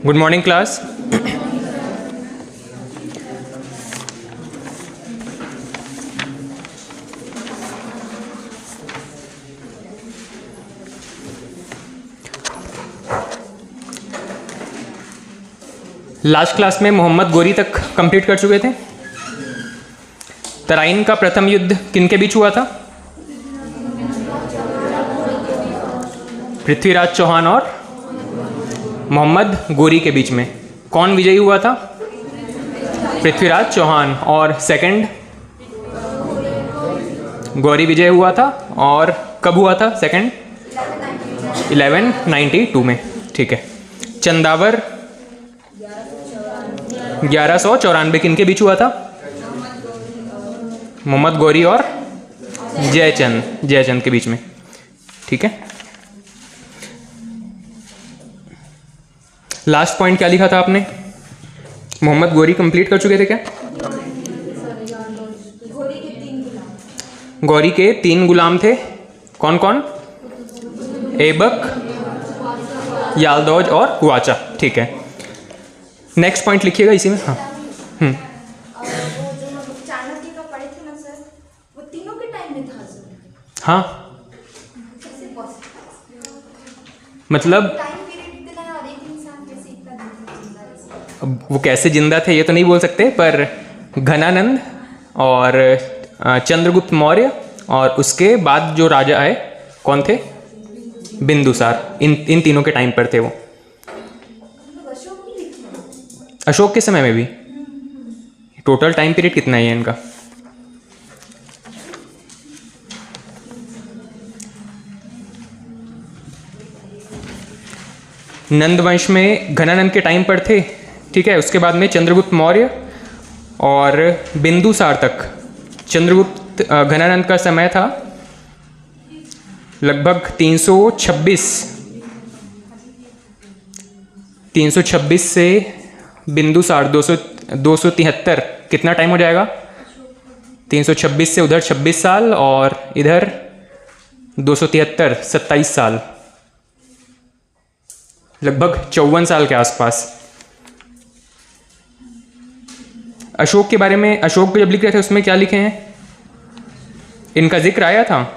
Good morning class. Last class में मोहम्मद गोरी तक complete कर चुके थे। तराइन का प्रथम युद्ध किनके बीच हुआ था? पृथ्वीराज चौहान और मोहम्मद गोरी के बीच में। कौन विजयी हुआ था? पृथ्वीराज चौहान। और सेकंड गौरी विजय हुआ था। और कब हुआ था सेकंड? 1192 में। ठीक है। चंदावर 1194 किनके बीच हुआ था? मोहम्मद गोरी और जयचंद के बीच में। ठीक है। लास्ट पॉइंट क्या लिखा था आपने? मोहम्मद गोरी कंप्लीट कर चुके थे क्या? गौरी के 3 गुलाम थे। कौन कौन? ऐबक, याल्दौज और कुआचा। ठीक है। नेक्स्ट पॉइंट लिखिएगा इसी में। हाँ। हाँ, मतलब वो कैसे जिंदा थे ये तो नहीं बोल सकते, पर घनानंद और चंद्रगुप्त मौर्य और उसके बाद जो राजा आए कौन थे? बिंदुसार। इन तीनों के टाइम पर थे वो। अशोक के समय में भी। टोटल टाइम पीरियड कितना है इनका? नंद वंश में घनानंद के टाइम पर थे। ठीक है। उसके बाद में चंद्रगुप्त मौर्य और बिंदुसार तक। चंद्रगुप्त घनानंद का समय था लगभग 326 से बिंदुसार 273। कितना टाइम हो जाएगा? 326 से उधर 26 साल और इधर 273 27 साल, लगभग 54 साल के आसपास। अशोक के बारे में, अशोक को जब लिख रहे थे उसमें क्या लिखे हैं? इनका जिक्र आया था?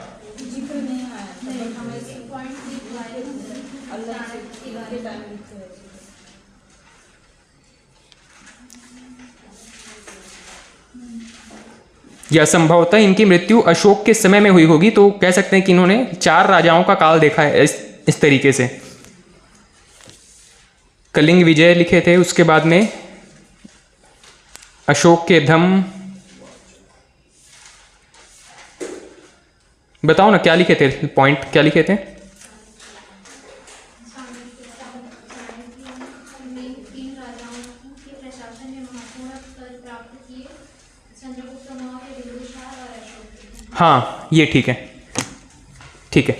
यह संभवतः इनकी मृत्यु अशोक के समय में हुई होगी, तो कह सकते हैं कि इन्होंने 4 राजाओं का काल देखा है इस तरीके से। कलिंग विजय लिखे थे, उसके बाद में अशोक के धम्म। बताओ ना क्या लिखे थे, पॉइंट क्या लिखे थे? हाँ, ये ठीक है। ठीक है।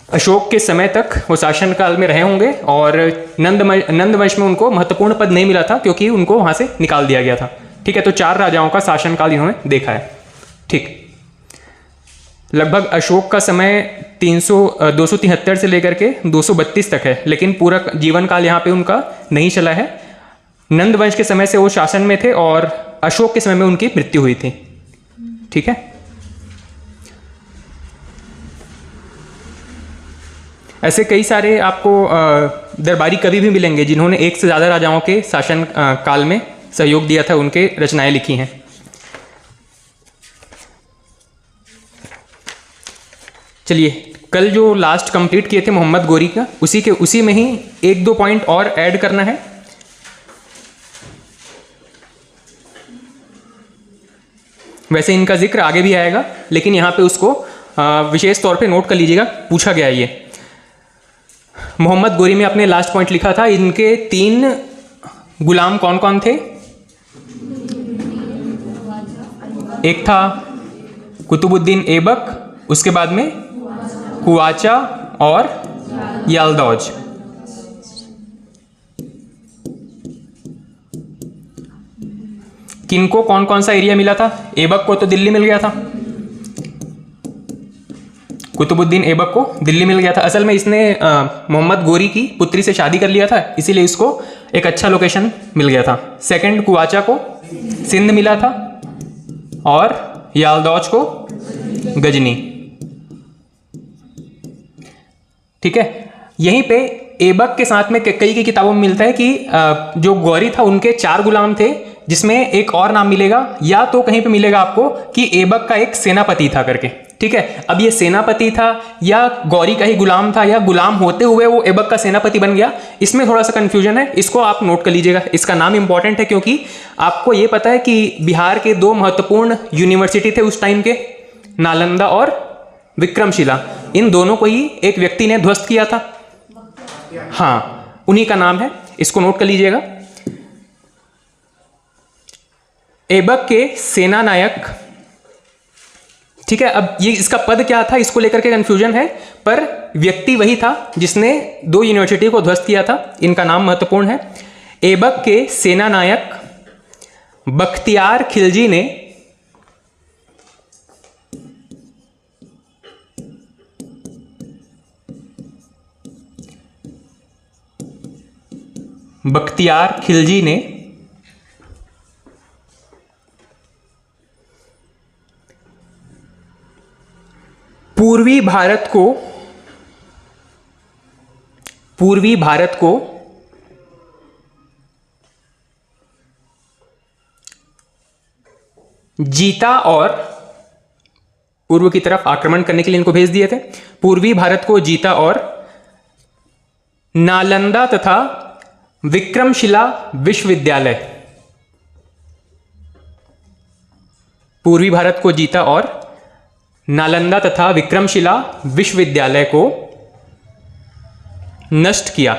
अशोक के समय तक वो शासन काल में रहे होंगे और नंद वंश में उनको महत्वपूर्ण पद नहीं मिला था क्योंककि उनको वहां से निकाल दिया गया था। ठीक है। तो 4 राजाओं का शासनकाल इन्होंने देखा है। ठीक। लगभग अशोक का समय 273 से लेकर के 232 तक है, लेकिन पूरा जीवन काल यहाँ पे उनका नहीं चला है। नंद वंश के समय से वो शासन में थे और अशोक के समय में उनकी मृत्यु हुई थी। ठीक है। ऐसे कई सारे आपको दरबारी कवि भी मिलेंगे जिन्होंने एक से ज़्यादा राजाओं के शासन काल में सहयोग दिया था, उनके रचनाएं लिखी हैं। चलिए, कल जो लास्ट कंप्लीट किए थे मोहम्मद गोरी का, उसी में ही 1-2 पॉइंट और ऐड करना है। वैसे इनका जिक्र आगे भी आएगा, लेकिन यहाँ पे उसको विशेष तौर पे नोट कर लीजिएगा, पूछा गया है ये। मोहम्मद गोरी में आपने लास्ट पॉइंट लिखा था, इनके 3 गुलाम कौन कौन थे? एक था कुतुबुद्दीन ऐबक, उसके बाद में कुआचा और याल्दौज। किनको कौन कौन सा एरिया मिला था? ऐबक को तो दिल्ली मिल गया था, कुतुबुद्दीन ऐबक को दिल्ली मिल गया था। असल में इसने मोहम्मद गोरी की पुत्री से शादी कर लिया था, इसीलिए इसको एक अच्छा लोकेशन मिल गया था। सेकंड, कुआचा को सिंध मिला था और यालदौज को गजनी। ठीक है, यहीं पे ऐबक के साथ में कई की किताबों में मिलता है कि जो गौरी था उनके 4 गुलाम थे, जिसमें एक और नाम मिलेगा या तो कहीं पे मिलेगा आपको कि ऐबक का एक सेनापति था करके। ठीक है, अब ये सेनापति था या गौरी का ही गुलाम था या गुलाम होते हुए वो ऐबक का सेनापति बन गया, इसमें थोड़ा सा कंफ्यूजन है, इसको आप नोट कर लीजिएगा। इसका नाम इंपॉर्टेंट है क्योंकि आपको ये पता है कि बिहार के 2 महत्वपूर्ण यूनिवर्सिटी थे उस टाइम के, नालंदा और विक्रमशिला। इन दोनों को ही एक व्यक्ति ने ध्वस्त किया था। हाँ, उन्हीं का नाम है, इसको नोट कर लीजिएगा। ऐबक के सेना नायक। ठीक है, अब ये इसका पद क्या था इसको लेकर के कंफ्यूजन है, पर व्यक्ति वही था जिसने 2 यूनिवर्सिटी को ध्वस्त किया था। इनका नाम महत्वपूर्ण है। ऐबक के सेना नायक बख्तियार खिलजी ने पूर्वी भारत को जीता और पूर्व की तरफ आक्रमण करने के लिए इनको भेज दिए थे। पूर्वी भारत को जीता और नालंदा तथा विक्रमशिला विश्वविद्यालय, पूर्वी भारत को जीता और नालंदा तथा विक्रमशिला विश्वविद्यालय को नष्ट किया।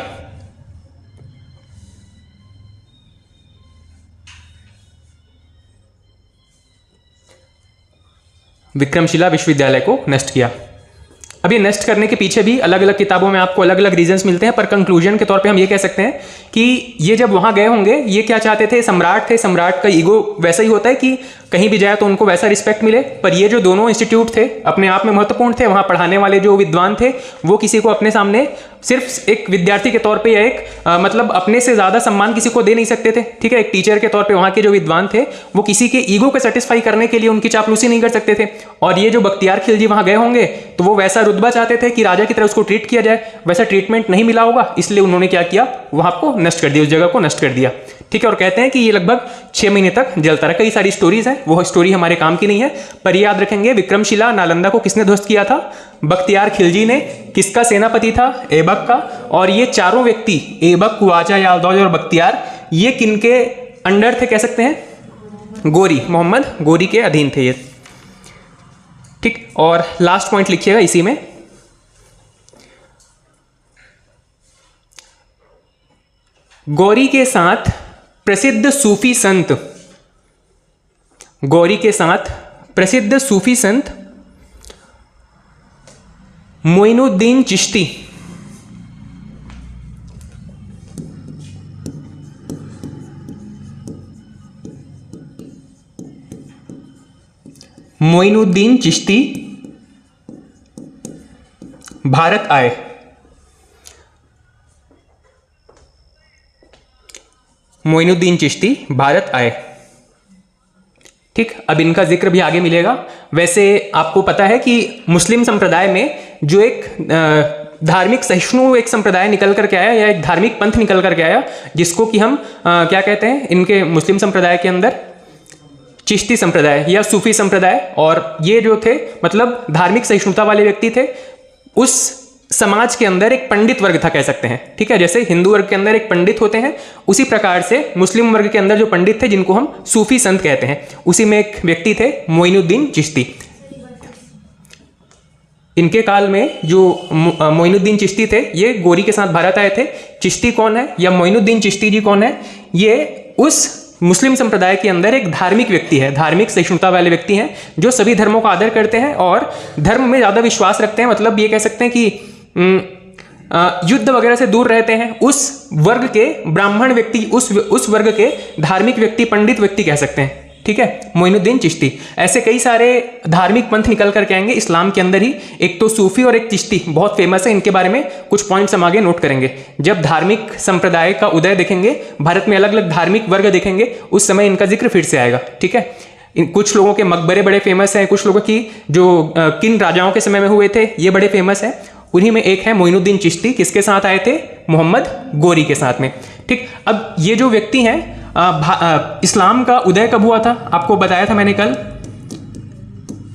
विक्रमशिला विश्वविद्यालय को नष्ट किया। अब ये नष्ट करने के पीछे भी अलग अलग किताबों में आपको अलग अलग रीजंस मिलते हैं, पर कंक्लूजन के तौर पे हम ये कह सकते हैं कि ये जब वहां गए होंगे, ये क्या चाहते थे, सम्राट थे, सम्राट का ईगो वैसा ही होता है कि कहीं भी जाए तो उनको वैसा रिस्पेक्ट मिले। पर ये जो दोनों इंस्टीट्यूट थे अपने आप में महत्वपूर्ण थे, वहां पढ़ाने वाले जो विद्वान थे वो किसी को अपने सामने सिर्फ एक विद्यार्थी के तौर पे या एक मतलब अपने से ज्यादा सम्मान किसी को दे नहीं सकते थे। ठीक है, एक टीचर के तौर पे वहां के जो विद्वान थे वो किसी के ईगो को सेटिस्फाई करने के लिए उनकी चापलूसी नहीं कर सकते थे। और ये जो बख्तियार खिलजी वहां गए होंगे तो वो वैसा रुतबा चाहते थे कि राजा की तरह उसको ट्रीट किया जाए, वैसा ट्रीटमेंट नहीं मिला होगा, इसलिए उन्होंने क्या किया, वहां को नष्ट कर दिया, उस जगह को नष्ट कर दिया। ठीक है, और कहते हैं कि ये लगभग 6 महीने तक जलता रहा। कई सारी स्टोरीज हैं, वो स्टोरी हमारे काम की नहीं है, पर याद रखेंगे विक्रमशिला नालंदा को किसने ध्वस्त किया था, बख्तियार खिलजी ने। किसका सेनापति था, ऐबक का। और ये चारों व्यक्ति, ऐबक, कुआचा, यालदौज और बख्तियार, ये किनके अंडर थे कह सकते हैं, गोरी, मोहम्मद गोरी के अधीन थे ये। ठीक, और लास्ट पॉइंट लिखिएगा इसी में, गौरी के साथ प्रसिद्ध सूफी संत, गौरी के साथ प्रसिद्ध सूफी संत मोइनुद्दीन चिश्ती, मोइनुद्दीन चिश्ती भारत आए। मोइनुद्दीन चिश्ती भारत आए। ठीक, अब इनका जिक्र भी आगे मिलेगा। वैसे आपको पता है कि मुस्लिम संप्रदाय में जो एक धार्मिक सहिष्णु एक संप्रदाय निकल करके आया या एक धार्मिक पंथ निकल करके आया, जिसको कि हम क्या कहते हैं इनके मुस्लिम संप्रदाय के अंदर, चिश्ती संप्रदाय या सूफी संप्रदाय। और ये जो थे मतलब धार्मिक सहिष्णुता वाले व्यक्ति थे। उस समाज के अंदर एक पंडित वर्ग था कह सकते हैं। ठीक है, जैसे हिंदू वर्ग के अंदर एक पंडित होते हैं, उसी प्रकार से मुस्लिम वर्ग के अंदर जो पंडित थे जिनको हम सूफी संत कहते हैं, उसी में एक व्यक्ति थे मोइनुद्दीन चिश्ती। इनके काल में जो मोइनुद्दीन चिश्ती थे ये गोरी के साथ भारत आए थे। चिश्ती कौन है या मोइनुद्दीन चिश्ती जी कौन है, ये उस मुस्लिम संप्रदाय के अंदर एक धार्मिक व्यक्ति है, धार्मिक सहिष्णुता वाले व्यक्ति हैं जो सभी धर्मों का आदर करते हैं और धर्म में ज़्यादा विश्वास रखते हैं। मतलब ये कह सकते हैं कि युद्ध वगैरह से दूर रहते हैं। उस वर्ग के ब्राह्मण व्यक्ति, उस वर्ग के धार्मिक व्यक्ति, पंडित व्यक्ति कह सकते हैं। ठीक है, मोइनुद्दीन चिश्ती। ऐसे कई सारे धार्मिक पंथ निकल करके आएंगे इस्लाम के अंदर ही। एक तो सूफी और एक चिश्ती बहुत फेमस है, इनके बारे में कुछ पॉइंट्स हम आगे नोट करेंगे। जब धार्मिक संप्रदाय का उदय देखेंगे, भारत में अलग अलग धार्मिक वर्ग देखेंगे, उस समय इनका जिक्र फिर से आएगा। ठीक है, कुछ लोगों के मकबरे बड़े फेमस हैं, कुछ लोगों की जो किन राजाओं के समय में हुए थे ये बड़े फेमस हैं। उन्हीं में एक है मोइनुद्दीन चिश्ती, किसके साथ आए थे? मोहम्मद गोरी के साथ में। ठीक, अब ये जो व्यक्ति हैं, इस्लाम का उदय कब हुआ था? आपको बताया था मैंने कल,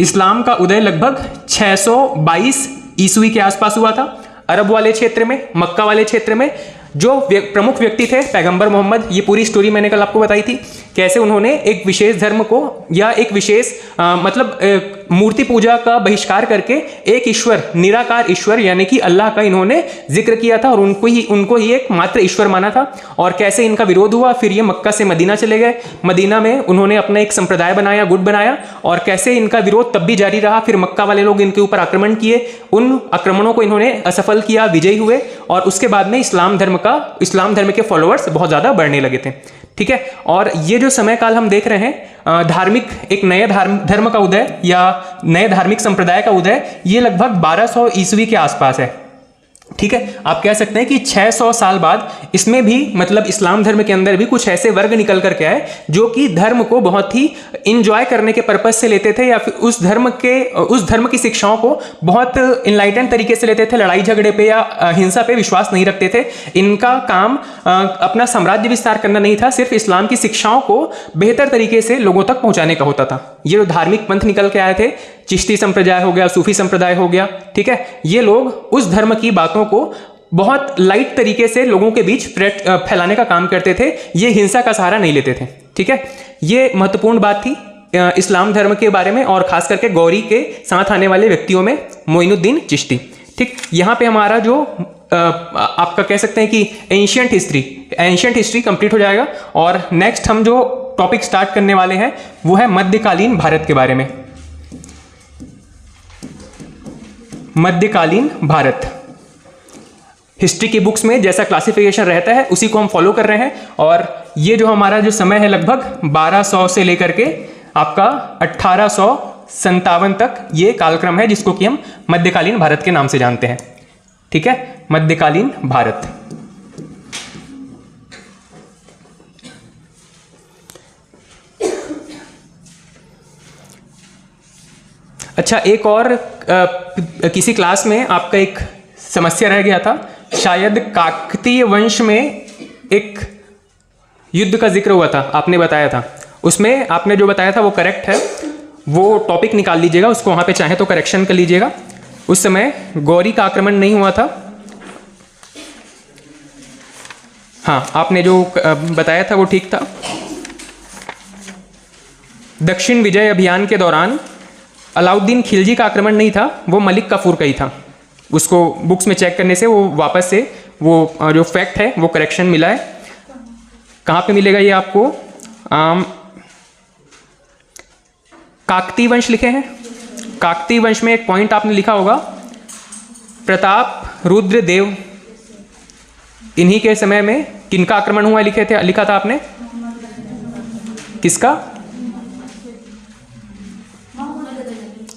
इस्लाम का उदय लगभग 622 ईस्वी के आसपास हुआ था। अरब वाले क्षेत्र में, मक्का वाले क्षेत्र में जो प्रमुख व्यक्ति थे पैगंबर मोहम्मद, ये पूरी स्टोरी मैंने कल आपको बताई थी, कैसे उन्होंने एक विशेष धर्म को या एक विशेष मूर्ति पूजा का बहिष्कार करके एक ईश्वर, निराकार ईश्वर यानी कि अल्लाह का इन्होंने जिक्र किया था और उनको ही एक मात्र ईश्वर माना था। और कैसे इनका विरोध हुआ, फिर ये मक्का से मदीना चले गए, मदीना में उन्होंने अपना एक संप्रदाय बनाया, गुट बनाया, और कैसे इनका विरोध तब भी जारी रहा। फिर मक्का वाले लोग इनके ऊपर आक्रमण किए, उन आक्रमणों को इन्होंने असफल किया, विजयी हुए, और उसके बाद में इस्लाम धर्म के फॉलोअर्स बहुत ज्यादा बढ़ने लगे थे। ठीक है, और ये जो समय काल हम देख रहे हैं, धार्मिक एक नए धर्म का उदय या नए धार्मिक संप्रदाय का उदय, ये लगभग 1200 ईस्वी के आसपास है। ठीक है, आप कह सकते हैं कि 600 साल बाद इसमें भी, मतलब इस्लाम धर्म के अंदर भी कुछ ऐसे वर्ग निकल करके आए जो कि धर्म को बहुत ही इंजॉय करने के पर्पज से लेते थे, या फिर उस धर्म की शिक्षाओं को बहुत इनलाइटेंड तरीके से लेते थे, लड़ाई झगड़े पे या हिंसा पे विश्वास नहीं रखते थे। इनका काम अपना साम्राज्य विस्तार करना नहीं था, सिर्फ इस्लाम की शिक्षाओं को बेहतर तरीके से लोगों तक पहुंचाने का होता था। ये जो धार्मिक पंथ निकल के आए थे, चिश्ती संप्रदाय हो गया, सूफी संप्रदाय हो गया, ठीक है, ये लोग उस धर्म की बातों को बहुत लाइट तरीके से लोगों के बीच फैलाने का काम करते थे। ये हिंसा का सहारा नहीं लेते थे। ठीक है, ये महत्वपूर्ण बात थी इस्लाम धर्म के बारे में, और खास करके गौरी के साथ आने वाले व्यक्तियों में मोइनुद्दीन चिश्ती। ठीक, यहाँ पे हमारा जो आपका कह सकते हैं कि एंशिएंट हिस्ट्री कंप्लीट हो जाएगा, और नेक्स्ट हम जो टॉपिक स्टार्ट करने वाले हैं वो है मध्यकालीन भारत के बारे में। मध्यकालीन भारत हिस्ट्री की बुक्स में जैसा क्लासिफिकेशन रहता है उसी को हम फॉलो कर रहे हैं, और ये जो हमारा जो समय है लगभग 1200 से लेकर के आपका 1857 तक ये कालक्रम है, जिसको कि हम मध्यकालीन भारत के नाम से जानते हैं। ठीक है, मध्यकालीन भारत। अच्छा, एक और किसी क्लास में आपका एक समस्या रह गया था, शायद काकतीय वंश में एक युद्ध का जिक्र हुआ था, आपने बताया था, उसमें आपने जो बताया था वो करेक्ट है, वो टॉपिक निकाल लीजिएगा, उसको वहाँ पे चाहे तो करेक्शन कर लीजिएगा। उस समय गौरी का आक्रमण नहीं हुआ था। हाँ, आपने जो बताया था वो ठीक था। दक्षिण विजय अभियान के दौरान अलाउद्दीन खिलजी का आक्रमण नहीं था, वो मलिक काफूर का ही था। उसको बुक्स में चेक करने से वो वापस से वो जो फैक्ट है वो करेक्शन मिला है। कहाँ पे मिलेगा ये आपको? काकतीय वंश लिखे हैं। काकतीय वंश में एक पॉइंट आपने लिखा होगा, प्रताप रुद्र देव, इन्हीं के समय में किनका आक्रमण हुआ लिखा था आपने? किसका?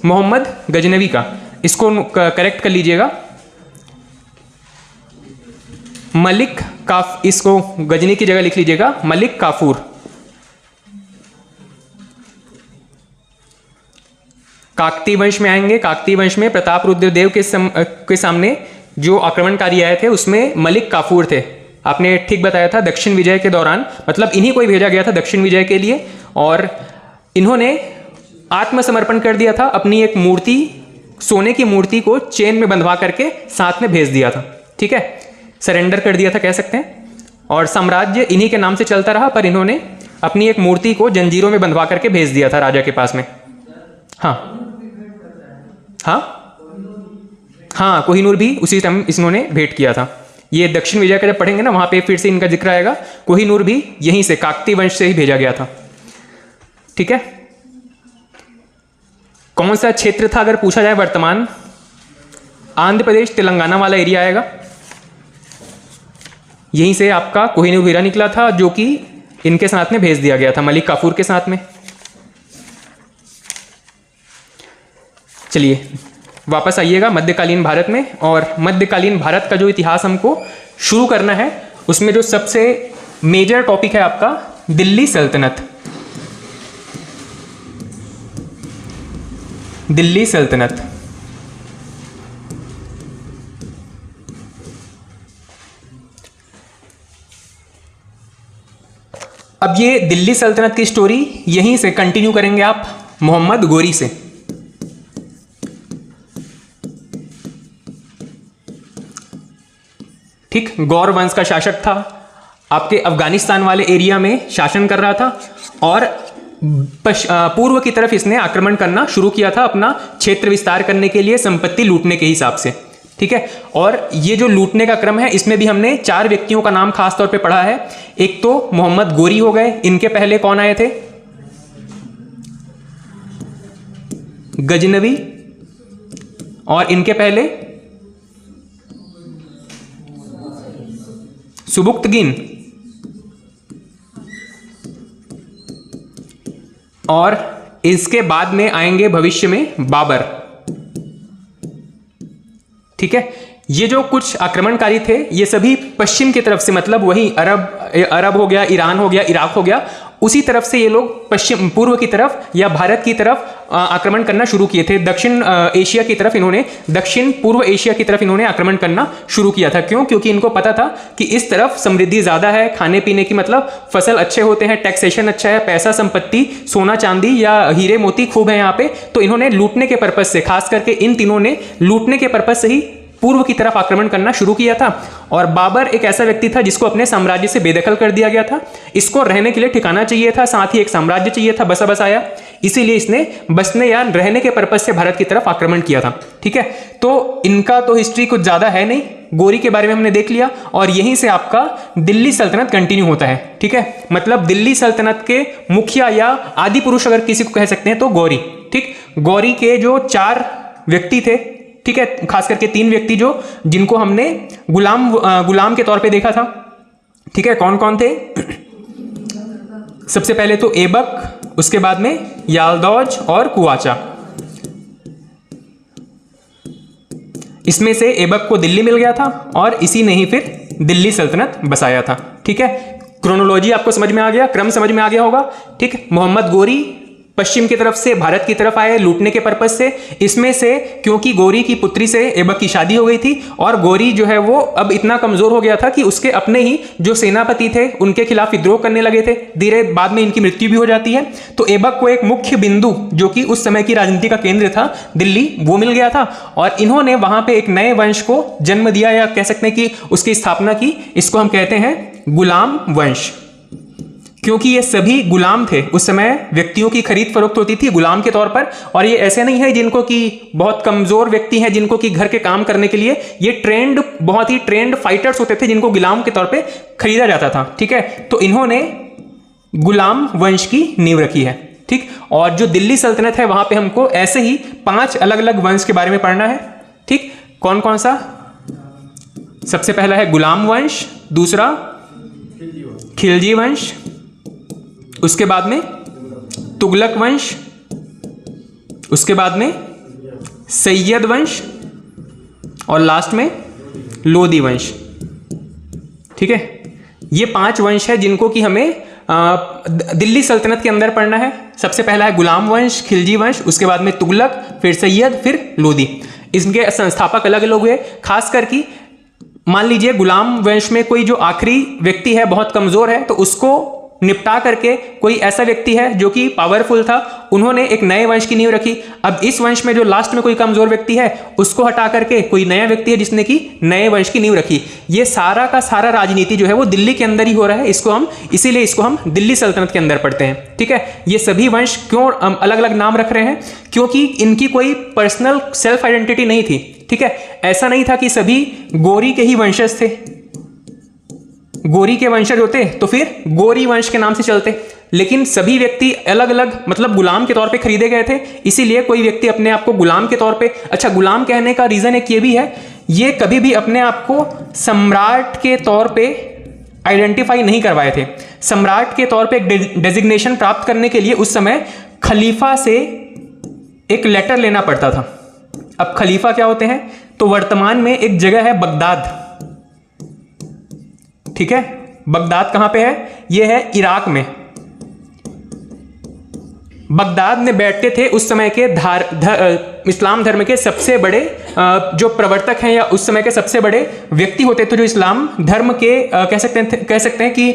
मोहम्मद गजनवी का। इसको करेक्ट कर लीजिएगा, मलिक इसको गजनी की जगह लिख लीजिएगा मलिक काफूर। काकतीय वंश में आएंगे। काकतीय वंश में प्रताप रुद्रदेव के सामने जो आक्रमणकारी आए थे उसमें मलिक काफूर थे। आपने ठीक बताया था, दक्षिण विजय के दौरान, मतलब इन्हीं को ही भेजा गया था दक्षिण विजय के लिए, और इन्होंने आत्मसमर्पण कर दिया था। अपनी एक मूर्ति, सोने की मूर्ति को चेन में बंधवा करके साथ में भेज दिया था। ठीक है, सरेंडर कर दिया था कह सकते हैं, और साम्राज्य इन्हीं के नाम से चलता रहा, पर इन्होंने अपनी एक मूर्ति को जंजीरों में बंधवा करके भेज दिया था राजा के पास में। हाँ हाँ हाँ, कोहिनूर भी उसी टाइम इन्होंने भेंट किया था। ये दक्षिण विजय का जब पढ़ेंगे ना, वहां पे फिर से इनका जिक्र आएगा। कोहिनूर भी यहीं से काकतीय वंश से ही भेजा गया था। ठीक है, कौन सा क्षेत्र था अगर पूछा जाए? वर्तमान आंध्र प्रदेश तेलंगाना वाला एरिया आएगा। यहीं से आपका कोहिनूर हीरा निकला था, जो कि इनके साथ में भेज दिया गया था, मलिक काफूर के साथ में। चलिए वापस आइएगा मध्यकालीन भारत में, और मध्यकालीन भारत का जो इतिहास हमको शुरू करना है उसमें जो सबसे मेजर टॉपिक है आपका दिल्ली सल्तनत। दिल्ली सल्तनत। अब ये दिल्ली सल्तनत की स्टोरी यहीं से कंटिन्यू करेंगे आप मोहम्मद गोरी से। ठीक, गौर वंश का शासक था, आपके अफगानिस्तान वाले एरिया में शासन कर रहा था, और पूर्व की तरफ इसने आक्रमण करना शुरू किया था अपना क्षेत्र विस्तार करने के लिए, संपत्ति लूटने के हिसाब से। ठीक है, और ये जो लूटने का क्रम है इसमें भी हमने 4 व्यक्तियों का नाम खास तौर पे पढ़ा है। एक तो मोहम्मद गोरी हो गए, इनके पहले कौन आए थे? गजनवी, और इनके पहले सुबुक्तगिन, और इसके बाद में आएंगे भविष्य में बाबर। ठीक है, ये जो कुछ आक्रमणकारी थे ये सभी पश्चिम की तरफ से, मतलब वही अरब हो गया, ईरान हो गया, इराक हो गया, उसी तरफ से ये लोग पश्चिम पूर्व की तरफ या भारत की तरफ आक्रमण करना शुरू किए थे। दक्षिण एशिया की तरफ इन्होंने, दक्षिण पूर्व एशिया की तरफ इन्होंने आक्रमण करना शुरू किया था। क्यों? क्योंकि इनको पता था कि इस तरफ समृद्धि ज्यादा है, खाने पीने की, मतलब फसल अच्छे होते हैं, टैक्सेशन अच्छा है, पैसा संपत्ति, सोना चांदी या हीरे मोती खूब है यहाँ पे। तो इन्होंने लूटने के पर्पज से, खास करके इन तीनों ने लूटने के पर्पज से ही पूर्व की तरफ आक्रमण करना शुरू किया था। और बाबर एक ऐसा व्यक्ति था जिसको अपने साम्राज्य से बेदखल कर दिया गया था। इसको रहने के लिए ठिकाना चाहिए था, साथ ही एक साम्राज्य चाहिए था बसा बसाया, इसीलिए इसने बसने या रहने के पर्पज से भारत की तरफ आक्रमण किया था। ठीक है, तो इनका तो हिस्ट्री कुछ ज्यादा है नहीं, गोरी के बारे में हमने देख लिया, और यहीं से आपका दिल्ली सल्तनत कंटिन्यू होता है। ठीक है, मतलब दिल्ली सल्तनत के मुखिया या आदि पुरुष अगर किसी को कह सकते हैं तो गौरी। ठीक, गौरी के जो 4 व्यक्ति थे, ठीक है, खास करके 3 व्यक्ति जो जिनको हमने गुलाम के तौर पे देखा था। ठीक है, कौन कौन थे? सबसे पहले तो ऐबक, उसके बाद में यालदौज और कुआचा। इसमें से ऐबक को दिल्ली मिल गया था और इसी ने ही फिर दिल्ली सल्तनत बसाया था। ठीक है, क्रोनोलॉजी आपको समझ में आ गया, क्रम समझ में आ गया होगा। ठीक, मोहम्मद गोरी पश्चिम की तरफ से भारत की तरफ आए लूटने के पर्पज से। इसमें से क्योंकि गोरी की पुत्री से ऐबक की शादी हो गई थी, और गोरी जो है वो अब इतना कमजोर हो गया था कि उसके अपने ही जो सेनापति थे उनके खिलाफ विद्रोह करने लगे थे। धीरे बाद में इनकी मृत्यु भी हो जाती है। तो ऐबक को एक मुख्य बिंदु जो कि उस समय की राजनीति का केंद्र था दिल्ली, वो मिल गया था, और इन्होंने वहां पे एक नए वंश को जन्म दिया, या कह सकते हैं कि उसकी स्थापना की। इसको हम कहते हैं गुलाम वंश, क्योंकि ये सभी गुलाम थे। उस समय व्यक्तियों की खरीद फरोख्त होती थी गुलाम के तौर पर, और ये ऐसे नहीं है जिनको कि बहुत कमजोर व्यक्ति हैं जिनको कि घर के काम करने के लिए, ये ट्रेंड, बहुत ही ट्रेंड फाइटर्स होते थे जिनको गुलाम के तौर पे खरीदा जाता था। ठीक है, तो इन्होंने गुलाम वंश की नींव रखी है। ठीक, और जो दिल्ली सल्तनत है वहां पे हमको ऐसे ही 5 अलग अलग वंश के बारे में पढ़ना है। ठीक, कौन कौन सा? सबसे पहला है गुलाम वंश, दूसरा खिलजी वंश, उसके बाद में तुगलक वंश, उसके बाद में सैयद वंश, और लास्ट में लोदी वंश। ठीक है, ये 5 वंश है जिनको कि हमें दिल्ली सल्तनत के अंदर पढ़ना है। सबसे पहला है गुलाम वंश, खिलजी वंश, उसके बाद में तुगलक, फिर सैयद, फिर लोदी। इसके संस्थापक अलग अलग हुए। खास करके मान लीजिए गुलाम वंश में कोई जो आखिरी व्यक्ति है बहुत कमजोर है, तो उसको निपटा करके कोई ऐसा व्यक्ति है जो कि पावरफुल था, उन्होंने एक नए वंश की नींव रखी। अब इस वंश में जो लास्ट में कोई कमजोर व्यक्ति है उसको हटा करके कोई नया व्यक्ति है जिसने कि नए वंश की नींव रखी। ये सारा का सारा राजनीति जो है वो दिल्ली के अंदर ही हो रहा है। इसको हम इसीलिए इसको हम दिल्ली सल्तनत के अंदर पढ़ते हैं। ठीक है, ये सभी वंश क्यों अलग अलग नाम रख रहे हैं? क्योंकि इनकी कोई पर्सनल सेल्फ आइडेंटिटी नहीं थी। ठीक है, ऐसा नहीं था कि सभी गोरी के ही वंशज थे, गोरी के वंशज होते तो फिर गोरी वंश के नाम से चलते, लेकिन सभी व्यक्ति अलग अलग, मतलब गुलाम के तौर पे खरीदे गए थे। इसीलिए कोई व्यक्ति अपने आप को गुलाम के तौर पे, अच्छा गुलाम कहने का रीजन एक ये भी है, ये कभी भी अपने आप को सम्राट के तौर पे आइडेंटिफाई नहीं करवाए थे। सम्राट के तौर पे एक डेजिग्नेशन प्राप्त करने के लिए उस समय खलीफा से एक लेटर लेना पड़ता था। अब खलीफा क्या होते हैं? तो वर्तमान में एक जगह है बगदाद, ठीक है, बगदाद कहां पे है? यह है इराक में। बगदाद में बैठते थे उस समय के इस्लाम धर्म के सबसे बड़े जो प्रवर्तक हैं, या उस समय के सबसे बड़े व्यक्ति होते थे जो इस्लाम धर्म के कह सकते हैं कि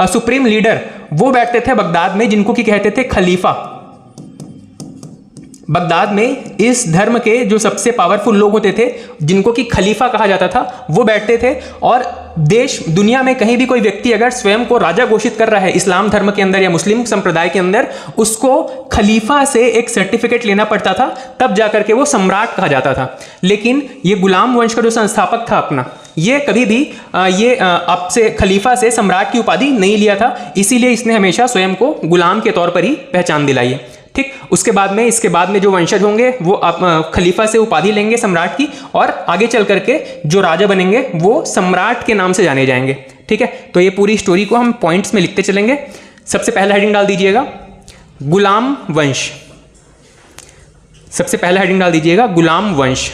सुप्रीम लीडर, वो बैठते थे बगदाद में, जिनको कि कहते थे खलीफा। बगदाद में इस धर्म के जो सबसे पावरफुल लोग होते थे, जिनको कि खलीफा कहा जाता था, वो बैठते थे। और देश दुनिया में कहीं भी कोई व्यक्ति अगर स्वयं को राजा घोषित कर रहा है इस्लाम धर्म के अंदर या मुस्लिम संप्रदाय के अंदर, उसको खलीफा से एक सर्टिफिकेट लेना पड़ता था, तब जाकर के वो सम्राट कहा जाता था। लेकिन ये गुलाम वंश का जो संस्थापक था अपना, ये कभी भी आपसे खलीफा से सम्राट की उपाधि नहीं लिया था, इसीलिए इसने हमेशा स्वयं को गुलाम के तौर पर ही पहचान दिलाई है। ठीक, उसके बाद में इसके बाद में जो वंशज होंगे वो खलीफा से उपाधि लेंगे सम्राट की, और आगे चल करके जो राजा बनेंगे वो सम्राट के नाम से जाने जाएंगे। ठीक है, तो ये पूरी स्टोरी को हम पॉइंट्स में लिखते चलेंगे। सबसे पहला हेडिंग डाल दीजिएगा गुलाम वंश। सबसे पहला हेडिंग डाल दीजिएगा गुलाम वंश।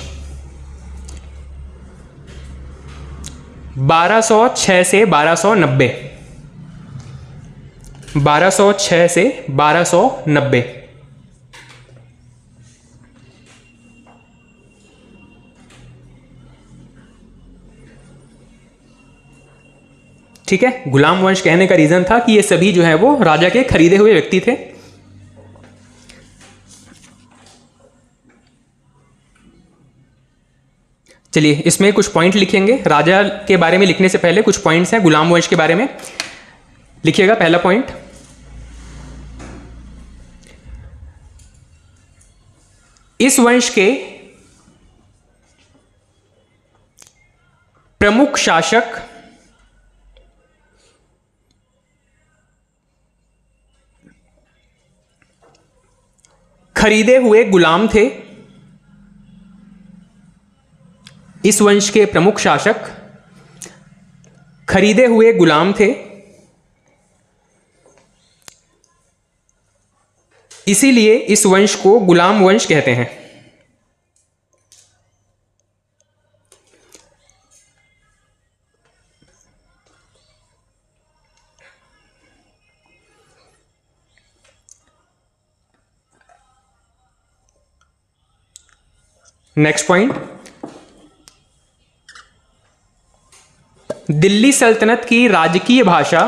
1206 से 1290, 1206 से 1290। ठीक है, गुलाम वंश कहने का रीजन था कि ये सभी जो है वो राजा के खरीदे हुए व्यक्ति थे। चलिए इसमें कुछ पॉइंट लिखेंगे। राजा के बारे में लिखने से पहले कुछ पॉइंट्स हैं गुलाम वंश के बारे में। लिखिएगा पहला पॉइंट, इस वंश के प्रमुख शासक खरीदे हुए गुलाम थे। इस वंश के प्रमुख शासक खरीदे हुए गुलाम थे, इसीलिए इस वंश को गुलाम वंश कहते हैं। नेक्स्ट पॉइंट, दिल्ली सल्तनत की राजकीय भाषा,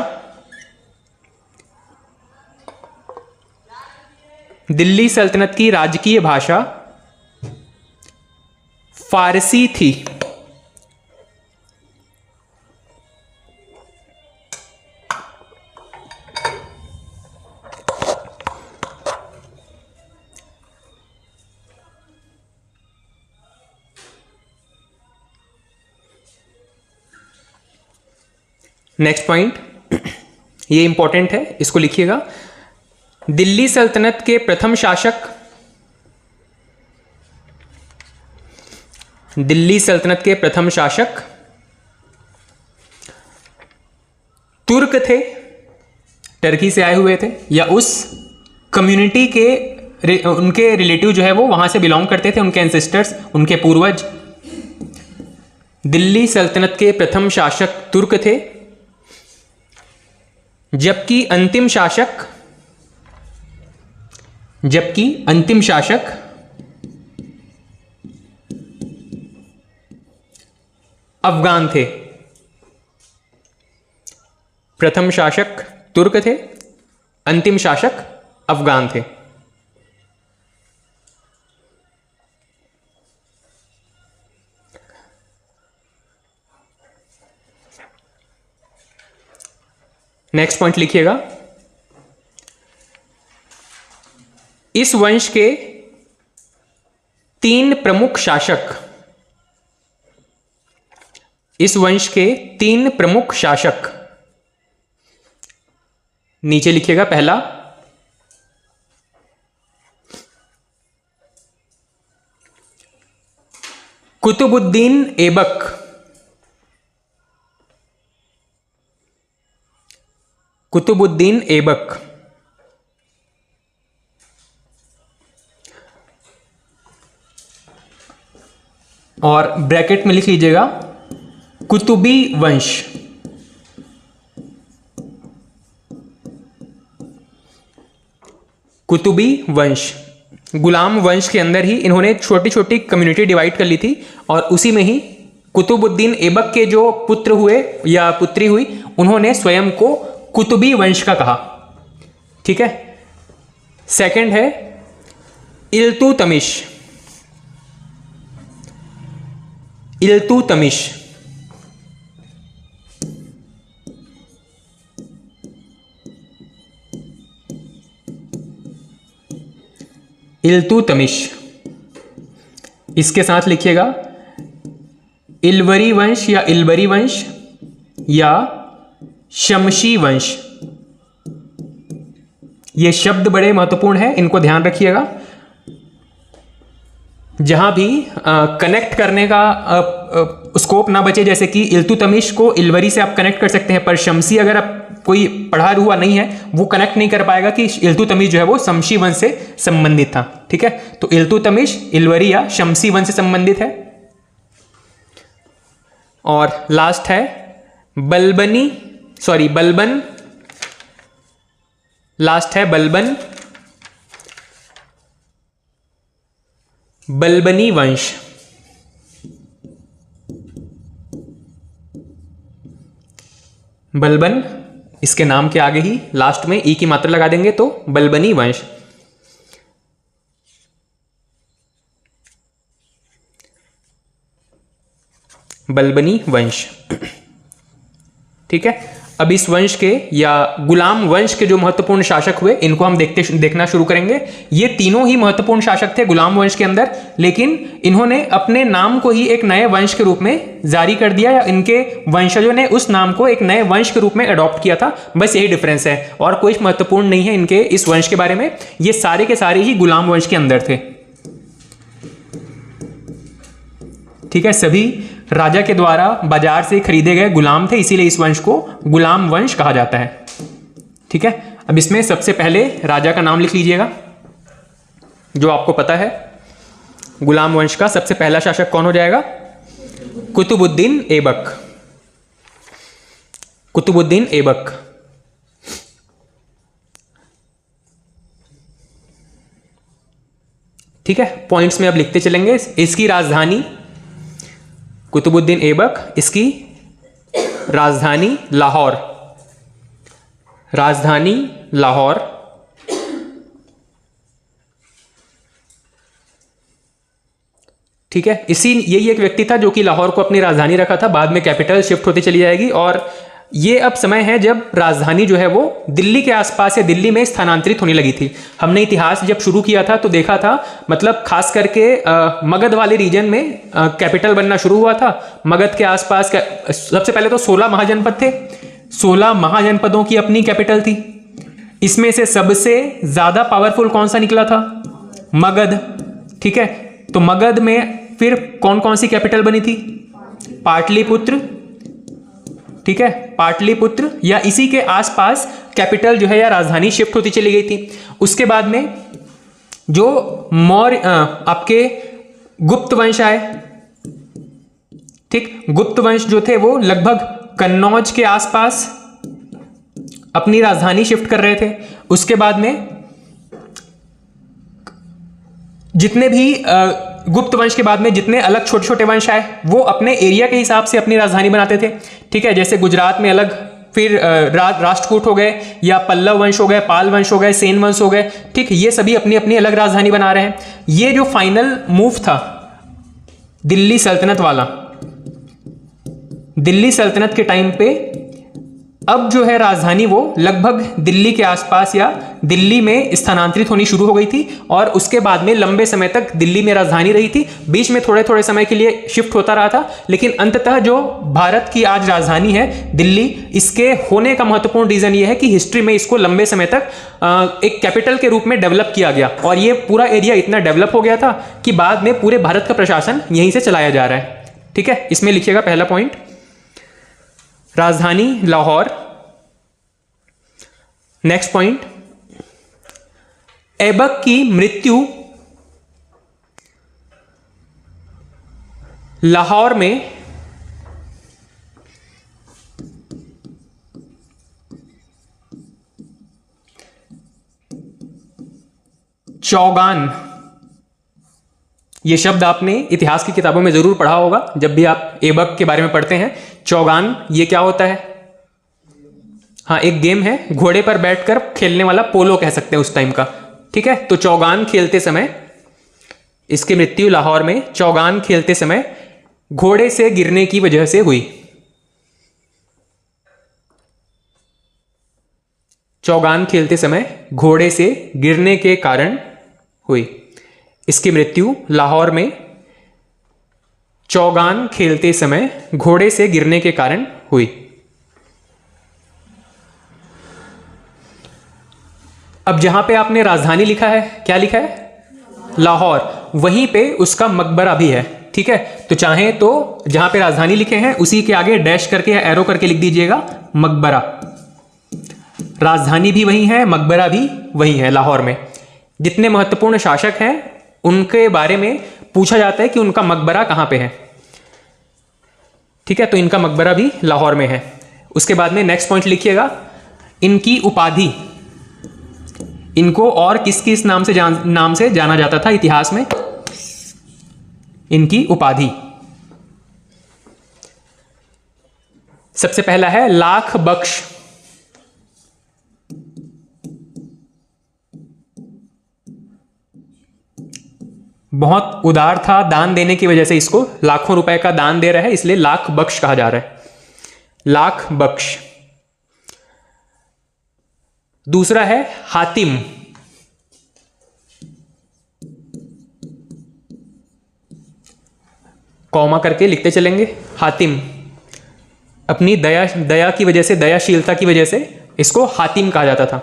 दिल्ली सल्तनत की राजकीय भाषा फारसी थी। नेक्स्ट पॉइंट, ये इंपॉर्टेंट है, इसको लिखिएगा। दिल्ली सल्तनत के प्रथम शासक, दिल्ली सल्तनत के प्रथम शासक तुर्क थे, टर्की से आए हुए थे, या उस कम्युनिटी के उनके रिलेटिव जो है वो वहां से बिलोंग करते थे, उनके एंसेस्टर्स, उनके पूर्वज। दिल्ली सल्तनत के प्रथम शासक तुर्क थे, जबकि अंतिम शासक अफगान थे। प्रथम शासक तुर्क थे, अंतिम शासक अफगान थे। नेक्स्ट पॉइंट लिखिएगा, इस वंश के 3 प्रमुख शासक, इस वंश के 3 प्रमुख शासक, नीचे लिखिएगा। पहला कुतुबुद्दीन ऐबक, कुतुबुद्दीन ऐबक। और ब्रैकेट में लिख लीजिएगा कुतुबी वंश। कुतुबी वंश, गुलाम वंश के अंदर ही इन्होंने छोटी छोटी कम्युनिटी डिवाइड कर ली थी और उसी में ही कुतुबुद्दीन ऐबक के जो पुत्र हुए या पुत्री हुई, उन्होंने स्वयं को कुतुबी वंश का कहा। ठीक है। सेकंड है इल्तुतमिश। इल्तुतमिश, इल्तुतमिश, इसके साथ लिखिएगा इलवरी वंश या इलबरी वंश या शमशी वंश। ये शब्द बड़े महत्वपूर्ण हैं, इनको ध्यान रखिएगा। जहां भी कनेक्ट करने का स्कोप ना बचे, जैसे कि इल्तुतमिश को इलवरी से आप कनेक्ट कर सकते हैं, पर शमसी अगर आप कोई पढ़ा हुआ नहीं है वो कनेक्ट नहीं कर पाएगा कि इल्तुतमिश जो है वो शमशी वंश से संबंधित था। ठीक है, तो इल्तुतमिश इलवरी या शमसी वंश से संबंधित है। और लास्ट है बलबन। लास्ट है बलबनी वंश। बलबन, इसके नाम के आगे ही लास्ट में ई की मात्रा लगा देंगे तो बलबनी वंश। बलबनी वंश। ठीक है, अब इस वंश के या गुलाम वंश के जो महत्वपूर्ण शासक हुए, इनको हम देखना शुरू करेंगे। ये तीनों ही महत्वपूर्ण शासक थे गुलाम वंश के अंदर, लेकिन इन्होंने अपने नाम को ही एक नए वंश के रूप में जारी कर दिया, या इनके वंशजों ने उस नाम को एक नए वंश के रूप में अडॉप्ट किया था। बस यही डिफरेंस है और कोई महत्वपूर्ण नहीं है इनके इस वंश के बारे में। ये सारे के सारे ही गुलाम वंश के अंदर थे। ठीक है, सभी राजा के द्वारा बाजार से खरीदे गए गुलाम थे, इसीलिए इस वंश को गुलाम वंश कहा जाता है। ठीक है, अब इसमें सबसे पहले राजा का नाम लिख लीजिएगा जो आपको पता है। गुलाम वंश का सबसे पहला शासक कौन हो जाएगा? कुतुबुद्दीन ऐबक। कुतुबुद्दीन ऐबक। ठीक है, पॉइंट्स में अब लिखते चलेंगे। इसकी राजधानी कुतुबुद्दीन ऐबक, इसकी राजधानी लाहौर। राजधानी लाहौर। ठीक है, यही एक व्यक्ति था जो कि लाहौर को अपनी राजधानी रखा था। बाद में कैपिटल शिफ्ट होती चली जाएगी और ये अब समय है जब राजधानी जो है वो दिल्ली के आसपास या दिल्ली में स्थानांतरित होने लगी थी। हमने इतिहास जब शुरू किया था तो देखा था, मतलब खास करके मगध वाले रीजन में कैपिटल बनना शुरू हुआ था। मगध के आसपास सबसे पहले तो 16 महाजनपद थे। 16 महाजनपदों की अपनी कैपिटल थी। इसमें से सबसे ज्यादा पावरफुल कौन सा निकला था? मगध। ठीक है, तो मगध में फिर कौन कौन सी कैपिटल बनी थी? पाटलिपुत्र। ठीक है, पाटलिपुत्र या इसी के आसपास कैपिटल जो है या राजधानी शिफ्ट होती चली गई थी। उसके बाद में जो मौर्य आपके गुप्त वंश आए। ठीक, गुप्त वंश जो थे वो लगभग कन्नौज के आसपास अपनी राजधानी शिफ्ट कर रहे थे। उसके बाद में जितने भी गुप्त वंश के बाद में जितने अलग छोटे छोटे वंश आए वो अपने एरिया के हिसाब से अपनी राजधानी बनाते थे। ठीक है, जैसे गुजरात में अलग फिर राष्ट्रकूट हो गए, या पल्लव वंश हो गए, पाल वंश हो गए, सेन वंश हो गए। ठीक, ये सभी अपनी अपनी अलग राजधानी बना रहे हैं। ये जो फाइनल मूव था दिल्ली सल्तनत वाला, दिल्ली सल्तनत के टाइम पे अब जो है राजधानी वो लगभग दिल्ली के आसपास या दिल्ली में स्थानांतरित होनी शुरू हो गई थी और उसके बाद में लंबे समय तक दिल्ली में राजधानी रही थी। बीच में थोड़े थोड़े समय के लिए शिफ्ट होता रहा था, लेकिन अंततः जो भारत की आज राजधानी है दिल्ली, इसके होने का महत्वपूर्ण रीजन ये है कि हिस्ट्री में इसको लंबे समय तक एक कैपिटल के रूप में डेवलप किया गया और ये पूरा एरिया इतना डेवलप हो गया था कि बाद में पूरे भारत का प्रशासन यहीं से चलाया जा रहा है। ठीक है, इसमें लिखिएगा पहला पॉइंट, राजधानी लाहौर। नेक्स्ट पॉइंट, ऐबक की मृत्यु लाहौर में चौगान, ये शब्द आपने इतिहास की किताबों में जरूर पढ़ा होगा जब भी आप ऐबक के बारे में पढ़ते हैं। चौगान ये क्या होता है? हाँ, एक गेम है, घोड़े पर बैठकर खेलने वाला, पोलो कह सकते हैं उस टाइम का। ठीक है, तो चौगान खेलते समय इसकी मृत्यु लाहौर में चौगान खेलते समय घोड़े से गिरने की वजह से हुई। चौगान खेलते समय घोड़े से गिरने के कारण हुई। इसकी मृत्यु लाहौर में चौगान खेलते समय घोड़े से गिरने के कारण हुई। अब जहां पे आपने राजधानी लिखा है, क्या लिखा है? लाहौर, वहीं पे उसका मकबरा भी है। ठीक है, तो चाहें तो जहां पे राजधानी लिखे हैं उसी के आगे डैश करके या एरो करके लिख दीजिएगा मकबरा। राजधानी भी वही है, मकबरा भी वही है लाहौर में। जितने महत्वपूर्ण शासक हैं उनके बारे में पूछा जाता है कि उनका मकबरा कहां पे है। ठीक है, तो इनका मकबरा भी लाहौर में है। उसके बाद में नेक्स्ट पॉइंट लिखिएगा, इनकी उपाधि, इनको और किस किस नाम से जाना जाता था इतिहास में? इनकी उपाधि, सबसे पहला है लाख बख्श। बहुत उदार था, दान देने की वजह से इसको लाखों रुपए का दान दे रहा है, इसलिए लाख बख्श कहा जा रहा है, लाख बख्श। दूसरा है हातिम, कॉमा करके लिखते चलेंगे, हातिम। अपनी दया की वजह से, दयाशीलता की वजह से इसको हातिम कहा जाता था।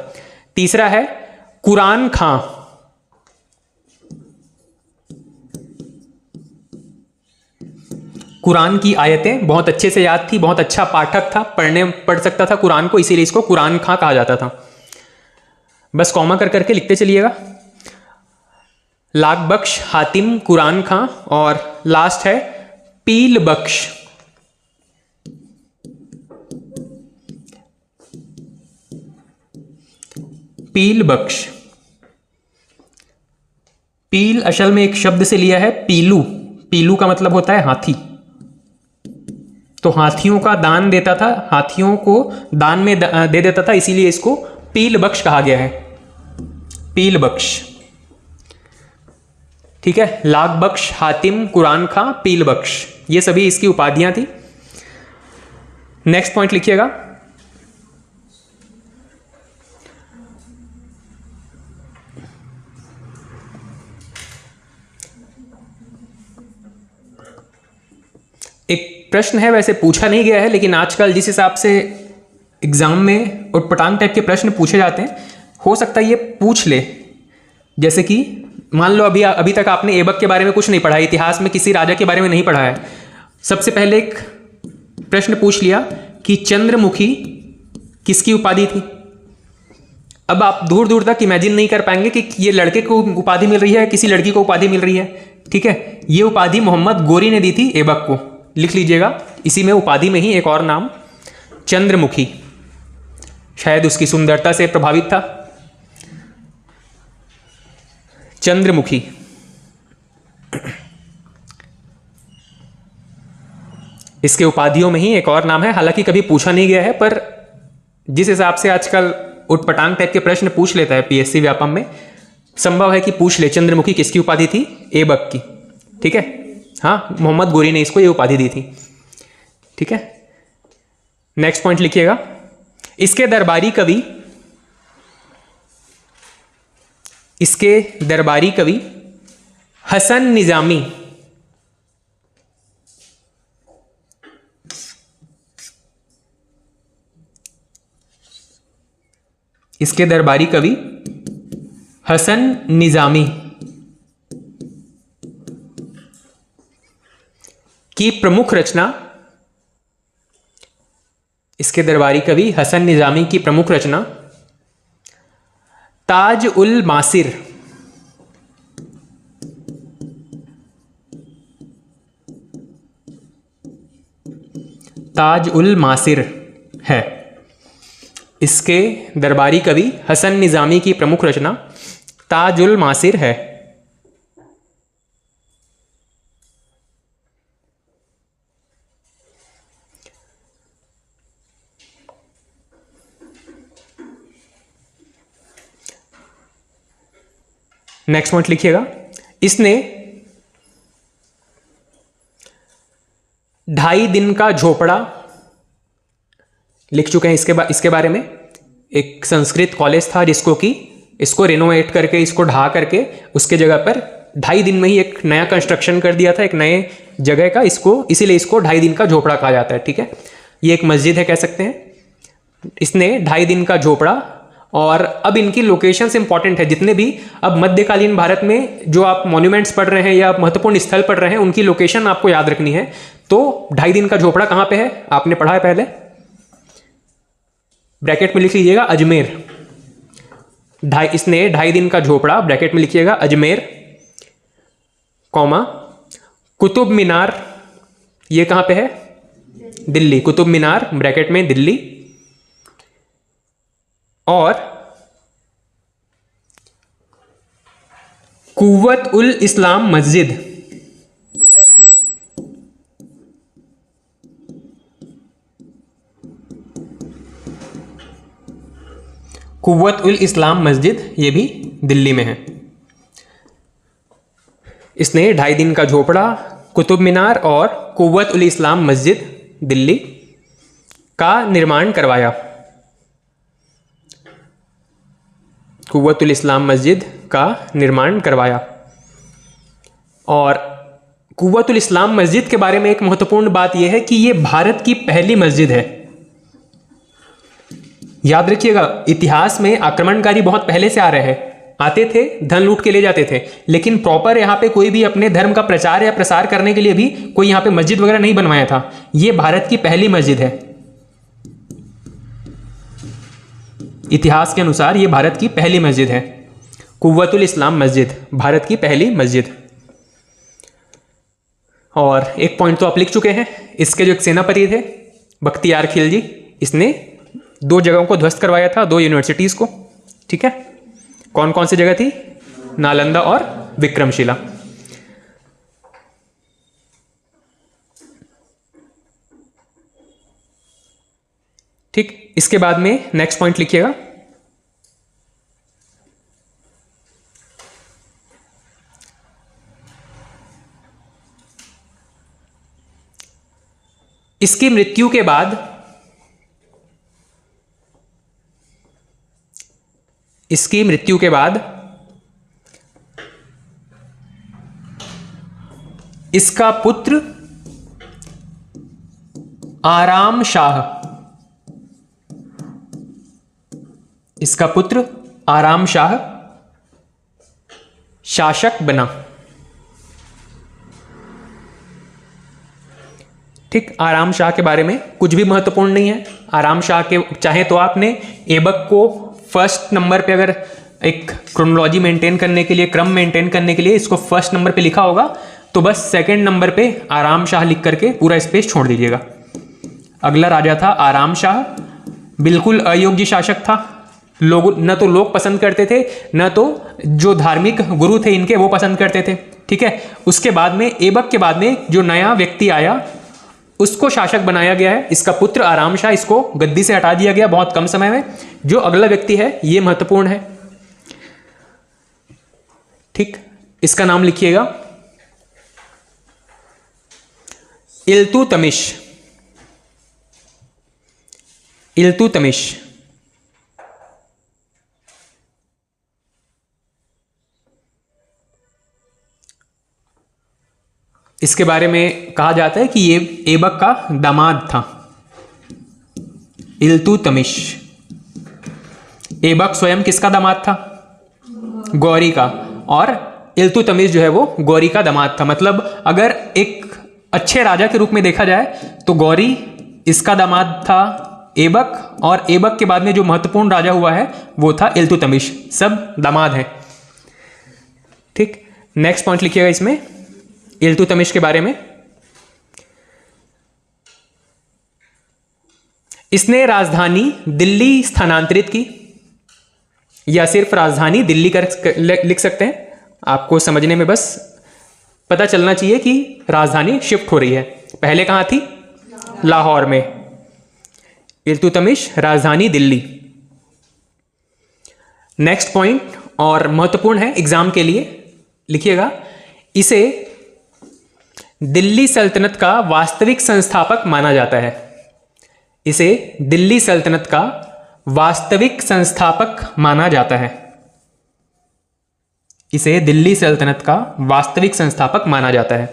तीसरा है कुरान खां, कुरान की आयतें बहुत अच्छे से याद थी, बहुत अच्छा पाठक था, पढ़ सकता था कुरान को, इसीलिए इसको कुरान खां कहा जाता था। बस कॉमा करके लिखते चलिएगा, लाख बख्श, हातिम, कुरान खां, और लास्ट है पील बख्श। पील बख्श, पील असल में एक शब्द से लिया है, पीलू। पीलू का मतलब होता है हाथी, तो हाथियों का दान देता था, हाथियों को दान में दे देता था, इसीलिए इसको पील बख्श कहा गया है, पील बख्श। ठीक है, लाख बख्श, हातिम, कुरान खां, पील बख्श, ये सभी इसकी उपाधियां थी। नेक्स्ट पॉइंट लिखिएगा, एक प्रश्न है, वैसे पूछा नहीं गया है, लेकिन आजकल जिस हिसाब से एग्जाम में उटपटांग टाइप के प्रश्न पूछे जाते हैं, हो सकता है ये पूछ ले। जैसे कि मान लो अभी तक आपने ऐबक के बारे में कुछ नहीं पढ़ा है, इतिहास में किसी राजा के बारे में नहीं पढ़ा है, सबसे पहले एक प्रश्न पूछ लिया कि चंद्रमुखी किसकी उपाधि थी। अब आप दूर दूर तक इमेजिन नहीं कर पाएंगे कि ये लड़के को उपाधि मिल रही है, किसी लड़की को उपाधि मिल रही है। ठीक है, ये उपाधि मोहम्मद गोरी ने दी थी ऐबक को, लिख लीजिएगा। इसी में उपाधि में ही एक और नाम चंद्रमुखी, शायद उसकी सुंदरता से प्रभावित था, चंद्रमुखी। इसके उपाधियों में ही एक और नाम है, हालांकि कभी पूछा नहीं गया है, पर जिस हिसाब से आजकल उटपटांग टाइप के प्रश्न पूछ लेता है पीएससी व्यापम में, संभव है कि पूछ ले चंद्रमुखी किसकी उपाधि थी, ऐबक की। ठीक है, हाँ, मोहम्मद गोरी ने इसको ये उपाधि दी थी। ठीक है, नेक्स्ट पॉइंट लिखिएगा, इसके दरबारी कवि, इसके दरबारी कवि हसन निजामी, इसके दरबारी कवि हसन निजामी की प्रमुख रचना, इसके दरबारी कवि हसन निजामी की प्रमुख रचना ताज उल मासिर। ताज उल मासिर है। इसके दरबारी कवि हसन निज़ामी की प्रमुख रचना ताज उल मासिर है। नेक्स्ट पॉइंट लिखिएगा, इसने 2.5 दिन का झोपड़ा लिख चुके हैं। इसके बारे में एक संस्कृत कॉलेज था जिसको कि इसको रिनोवेट करके, इसको ढहा करके उसके जगह पर 2.5 दिन में ही एक नया कंस्ट्रक्शन कर दिया था, एक नए जगह का, इसको इसीलिए इसको 2.5 दिन का झोपड़ा कहा जाता है। ठीक है, ये एक मस्जिद है कह सकते हैं। इसने 2.5 दिन का झोपड़ा, और अब इनकी लोकेशंस इंपॉर्टेंट है। जितने भी अब मध्यकालीन भारत में जो आप मॉन्यूमेंट्स पढ़ रहे हैं या महत्वपूर्ण स्थल पढ़ रहे हैं, उनकी लोकेशन आपको याद रखनी है। तो 2.5 दिन का झोपड़ा कहां पे है, आपने पढ़ा है पहले, ब्रैकेट में लिख लीजिएगा अजमेर। इसने 2.5 दिन का झोपड़ा, ब्रैकेट में लिखिएगा अजमेर, कॉमा कुतुब मीनार, ये कहां पे है, दिल्ली, कुतुब मीनार ब्रैकेट में दिल्ली, और कुव्वत उल इस्लाम मस्जिद, कुव्वत उल इस्लाम मस्जिद, ये भी दिल्ली में है। इसने 2.5 दिन का झोपड़ा, कुतुब मीनार और कुव्वत उल इस्लाम मस्जिद दिल्ली का निर्माण करवाया। कुव्वत उल इस्लाम मस्जिद का निर्माण करवाया। और कुव्वत उल इस्लाम मस्जिद के बारे में एक महत्वपूर्ण बात यह है कि यह भारत की पहली मस्जिद है। याद रखिएगा, इतिहास में आक्रमणकारी बहुत पहले से आ रहे हैं, आते थे, धन लूट के ले जाते थे, लेकिन प्रॉपर यहाँ पे कोई भी अपने धर्म का प्रचार या प्रसार करने के लिए भी कोई यहाँ पे मस्जिद वगैरह नहीं बनवाया था। ये भारत की पहली मस्जिद है। इतिहास के अनुसार ये भारत की पहली मस्जिद है। कुव्वतुल इस्लाम मस्जिद भारत की पहली मस्जिद। और एक पॉइंट तो आप लिख चुके हैं, इसके जो एक सेनापति थे बख्तियार खिलजी, इसने 2 जगहों को ध्वस्त करवाया था, 2 यूनिवर्सिटीज़ को। ठीक है, कौन कौन सी जगह थी, नालंदा और विक्रमशिला। ठीक, इसके बाद में नेक्स्ट पॉइंट लिखिएगा, इसकी मृत्यु के बाद इसका पुत्र आराम शाह, शासक बना। ठीक, आराम शाह के बारे में कुछ भी महत्वपूर्ण नहीं है। आराम शाह के चाहे तो आपने ऐबक को फर्स्ट नंबर पे, अगर एक क्रोनोलॉजी मेंटेन करने के लिए, क्रम मेंटेन करने के लिए इसको फर्स्ट नंबर पे लिखा होगा, तो बस सेकंड नंबर पे आराम शाह लिख करके पूरा स्पेस छोड़ दीजिएगा। अगला राजा था आराम शाह, बिल्कुल अयोग्य शासक था। लोग न तो लोग पसंद करते थे, न तो जो धार्मिक गुरु थे इनके वो पसंद करते थे। ठीक है, उसके बाद में ऐबक के बाद में जो नया व्यक्ति आया उसको शासक बनाया गया है, इसका पुत्र आराम शाह, इसको गद्दी से हटा दिया गया बहुत कम समय में। जो अगला व्यक्ति है ये महत्वपूर्ण है। ठीक, इसका नाम लिखिएगा इल्तुतमिश। इसके बारे में कहा जाता है कि ये ऐबक का दामाद था, इल्तुतमिश। ऐबक स्वयं किसका दामाद था, गौरी का, और इल्तुतमिश जो है वो गौरी का दामाद था। मतलब अगर एक अच्छे राजा के रूप में देखा जाए तो गौरी इसका दामाद था ऐबक, और ऐबक के बाद में जो महत्वपूर्ण राजा हुआ है वो था इल्तुतमिश। सब दामाद हैं। ठीक, नेक्स्ट पॉइंट लिखिएगा इसमें इल्तुतमिश के बारे में। इसने राजधानी दिल्ली स्थानांतरित की, या सिर्फ राजधानी दिल्ली लिख सकते हैं, आपको समझने में बस पता चलना चाहिए कि राजधानी शिफ्ट हो रही है। पहले कहाँ थी? लाहौर में। इल्तुतमिश राजधानी दिल्ली। नेक्स्ट पॉइंट और महत्वपूर्ण है एग्जाम के लिए, लिखिएगा, इसे दिल्ली सल्तनत का वास्तविक संस्थापक माना जाता है। इसे दिल्ली सल्तनत का वास्तविक संस्थापक माना जाता है। इसे दिल्ली सल्तनत का वास्तविक संस्थापक माना जाता है।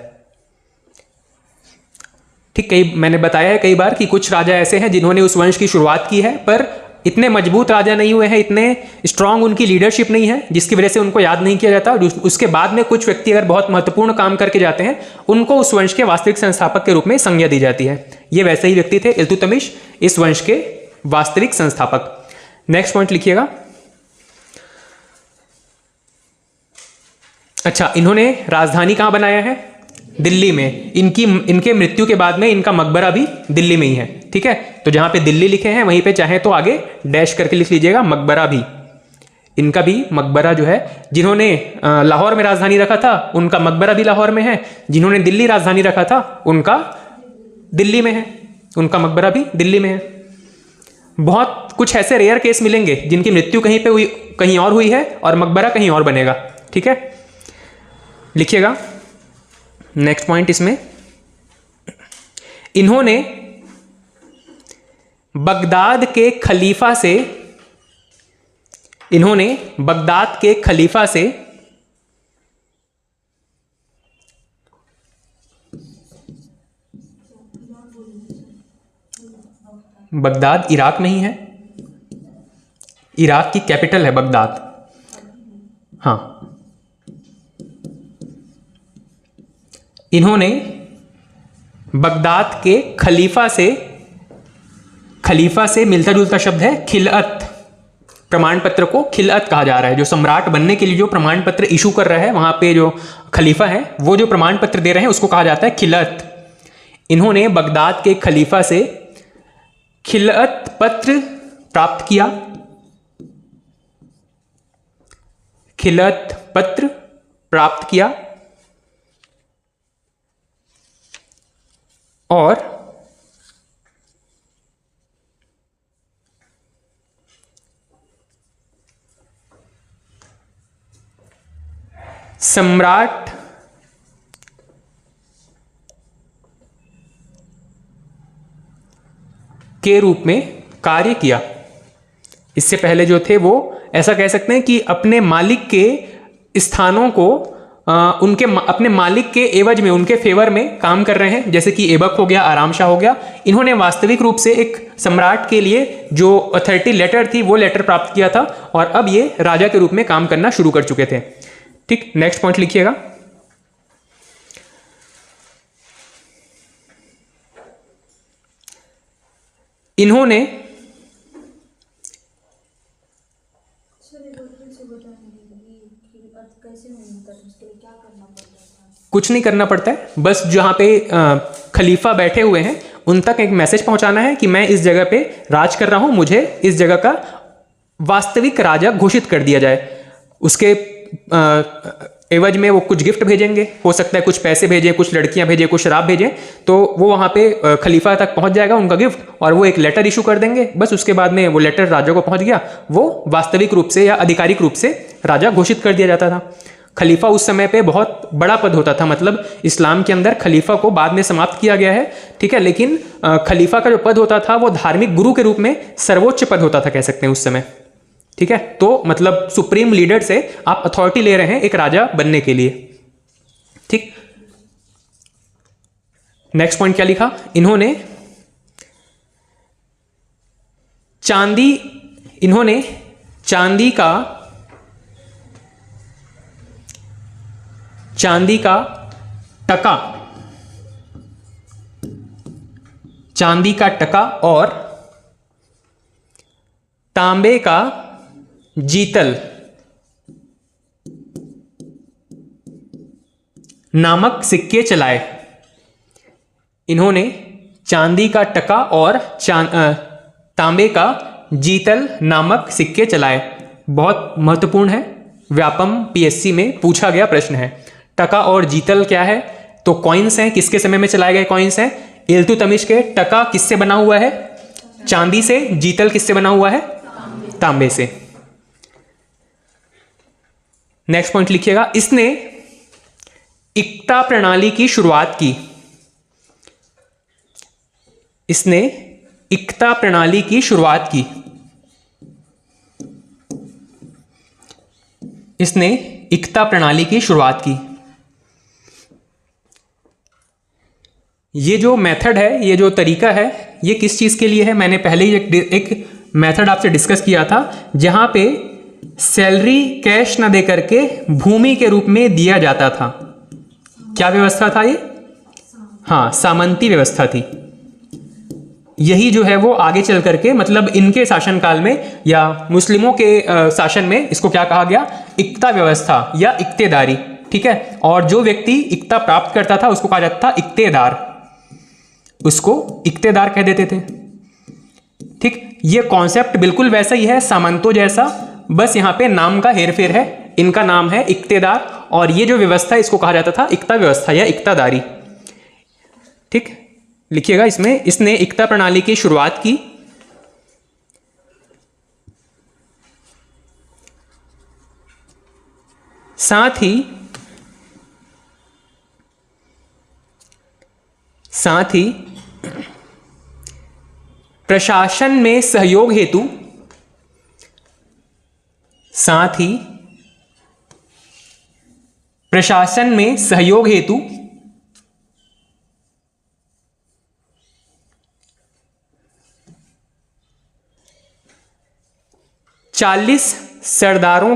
ठीक, मैंने बताया है कई बार कि कुछ राजा ऐसे हैं जिन्होंने उस वंश की शुरुआत की है, पर इतने मजबूत राजा नहीं हुए हैं, इतने स्ट्रांग उनकी लीडरशिप नहीं है, जिसकी वजह से उनको याद नहीं किया जाता। उसके बाद में कुछ व्यक्ति अगर बहुत महत्वपूर्ण काम करके जाते हैं, उनको उस वंश के वास्तविक संस्थापक के रूप में संज्ञा दी जाती है। ये वैसे ही व्यक्ति थे, इल्तुतमिश, इस वंश के वास्तविक संस्थापक। नेक्स्ट पॉइंट लिखिएगा। अच्छा, इन्होंने राजधानी कहां बनाया है? दिल्ली में। इनके मृत्यु के बाद में इनका मकबरा भी दिल्ली में ही है। ठीक है, तो जहां पे दिल्ली लिखे हैं वहीं पे चाहे तो आगे डैश करके लिख लीजिएगा मकबरा भी। इनका भी मकबरा जो है, जिन्होंने लाहौर में राजधानी रखा था उनका मकबरा भी लाहौर में है, जिन्होंने दिल्ली राजधानी रखा था उनका दिल्ली में है, उनका मकबरा भी दिल्ली में है। बहुत कुछ ऐसे रेयर केस मिलेंगे जिनकी मृत्यु कहीं पे हुई, कहीं और हुई है और मकबरा कहीं और बनेगा। ठीक है, लिखिएगा नेक्स्ट पॉइंट इसमें, इन्होंने बगदाद के खलीफा से बगदाद इराक नहीं है, इराक की कैपिटल है बगदाद। हाँ, इन्होंने बगदाद के खलीफा से मिलता जुलता शब्द है खिलअत। प्रमाण पत्र को खिलअत कहा जा रहा है। जो सम्राट बनने के लिए जो प्रमाण पत्र इशू कर रहा है, वहां पे जो खलीफा है वो जो प्रमाण पत्र दे रहे हैं उसको कहा जाता है खिलअत। इन्होंने बगदाद के खलीफा से खिलअत पत्र प्राप्त किया, खिलअत पत्र प्राप्त किया और सम्राट के रूप में कार्य किया। इससे पहले जो थे वो ऐसा कह सकते हैं कि अपने मालिक के स्थानों को अपने मालिक के एवज में, उनके फेवर में काम कर रहे हैं, जैसे कि ऐबक हो गया, आराम शाह हो गया। इन्होंने वास्तविक रूप से एक सम्राट के लिए जो अथॉरिटी लेटर थी वो लेटर प्राप्त किया था और अब ये राजा के रूप में काम करना शुरू कर चुके थे। ठीक, नेक्स्ट पॉइंट लिखिएगा। इन्होंने कुछ नहीं करना पड़ता है, बस जहां पे खलीफा बैठे हुए हैं उन तक एक मैसेज पहुंचाना है कि मैं इस जगह पे राज कर रहा हूं, मुझे इस जगह का वास्तविक राजा घोषित कर दिया जाए। उसके एवज में वो कुछ गिफ्ट भेजेंगे, हो सकता है कुछ पैसे भेजें, कुछ लड़कियां भेजें, कुछ शराब भेजें, तो वो वहां पे खलीफा तक पहुंच जाएगा उनका गिफ्ट और वो एक लेटर इशू कर देंगे। बस उसके बाद में वो लेटर राजा को पहुंच गया, वो वास्तविक रूप से या आधिकारिक रूप से राजा घोषित कर दिया जाता था। खलीफा उस समय पे बहुत बड़ा पद होता था, मतलब इस्लाम के अंदर खलीफा को बाद में समाप्त किया गया है, ठीक है, लेकिन खलीफा का जो पद होता था वो धार्मिक गुरु के रूप में सर्वोच्च पद होता था, कह सकते हैं उस समय। ठीक है, तो मतलब सुप्रीम लीडर से आप अथॉरिटी ले रहे हैं एक राजा बनने के लिए। ठीक, नेक्स्ट पॉइंट क्या लिखा इन्होंने? चांदी का टका और तांबे का जीतल नामक सिक्के चलाए। इन्होंने चांदी का टका और तांबे का जीतल नामक सिक्के चलाए। बहुत महत्वपूर्ण है, व्यापम पीएससी में पूछा गया प्रश्न है। टका और जीतल क्या है? तो कॉइन्स हैं, किसके समय में चलाए गए कॉइन्स हैं? इल्तुतमिश के। टका किससे बना हुआ है? चांदी से। जीतल किससे बना हुआ है? तांबे से। नेक्स्ट पॉइंट लिखिएगा, इसने इक्ता प्रणाली की शुरुआत की। इसने इक्ता प्रणाली की शुरुआत की। इसने इक्ता प्रणाली की शुरुआत की। ये जो मेथड है, ये जो तरीका है, ये किस चीज के लिए है? मैंने पहले ही एक मेथड आपसे डिस्कस किया था, जहां पे सैलरी कैश ना दे करके भूमि के रूप में दिया जाता था। क्या व्यवस्था था ये? हाँ, सामंती व्यवस्था थी। यही जो है वो आगे चल करके, मतलब इनके शासनकाल में या मुस्लिमों के शासन में इसको क्या कहा गया? इक्ता व्यवस्था या इक्तेदारी। ठीक है, और जो व्यक्ति इक्ता प्राप्त करता था उसको कहा जाता था इक्तेदार। उसको इक्तेदार कह देते थे। ठीक, ये कॉन्सेप्ट बिल्कुल वैसा ही है सामंतों जैसा, बस यहां पे नाम का हेरफेर है। इनका नाम है इक्तेदार और ये जो व्यवस्था है इसको कहा जाता था इक्ता व्यवस्था या इक्तादारी। ठीक, लिखिएगा इसमें, इसने इक्ता प्रणाली की शुरुआत की। साथ ही प्रशासन में सहयोग हेतु, साथ ही प्रशासन में सहयोग हेतु 40 सरदारों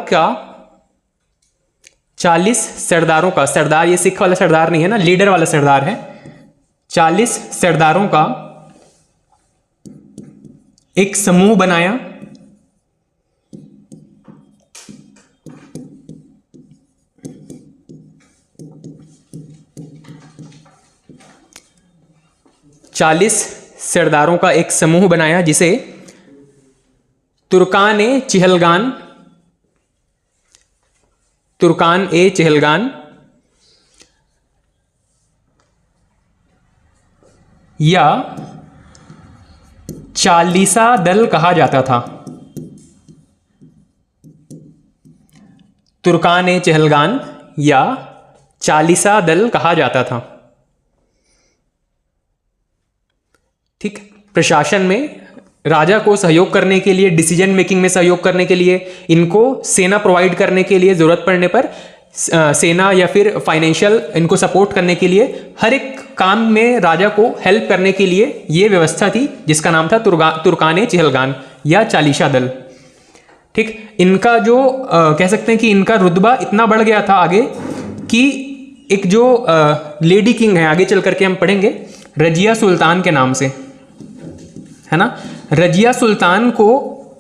का, सरदार ये सिख वाला सरदार नहीं है ना, लीडर वाला सरदार है। 40 सरदारों का एक समूह बनाया। सरदारों का एक समूह बनाया जिसे तुर्कान ए चहलगान या चालीसा दल कहा जाता था। तुर्कान ए चहलगान या चालीसा दल कहा जाता था। ठीक, प्रशासन में राजा को सहयोग करने के लिए, डिसीजन मेकिंग में सहयोग करने के लिए, इनको सेना प्रोवाइड करने के लिए, जरूरत पड़ने पर सेना या फिर फाइनेंशियल इनको सपोर्ट करने के लिए, हर एक काम में राजा को हेल्प करने के लिए ये व्यवस्था थी जिसका नाम था तुर्कान चहलगान या चालीसा दल। ठीक, इनका जो कह सकते हैं कि इनका रुतबा इतना बढ़ गया था आगे कि एक जो लेडी किंग है, आगे चल करके हम पढ़ेंगे, रजिया सुल्तान के नाम से, है ना। रजिया सुल्तान को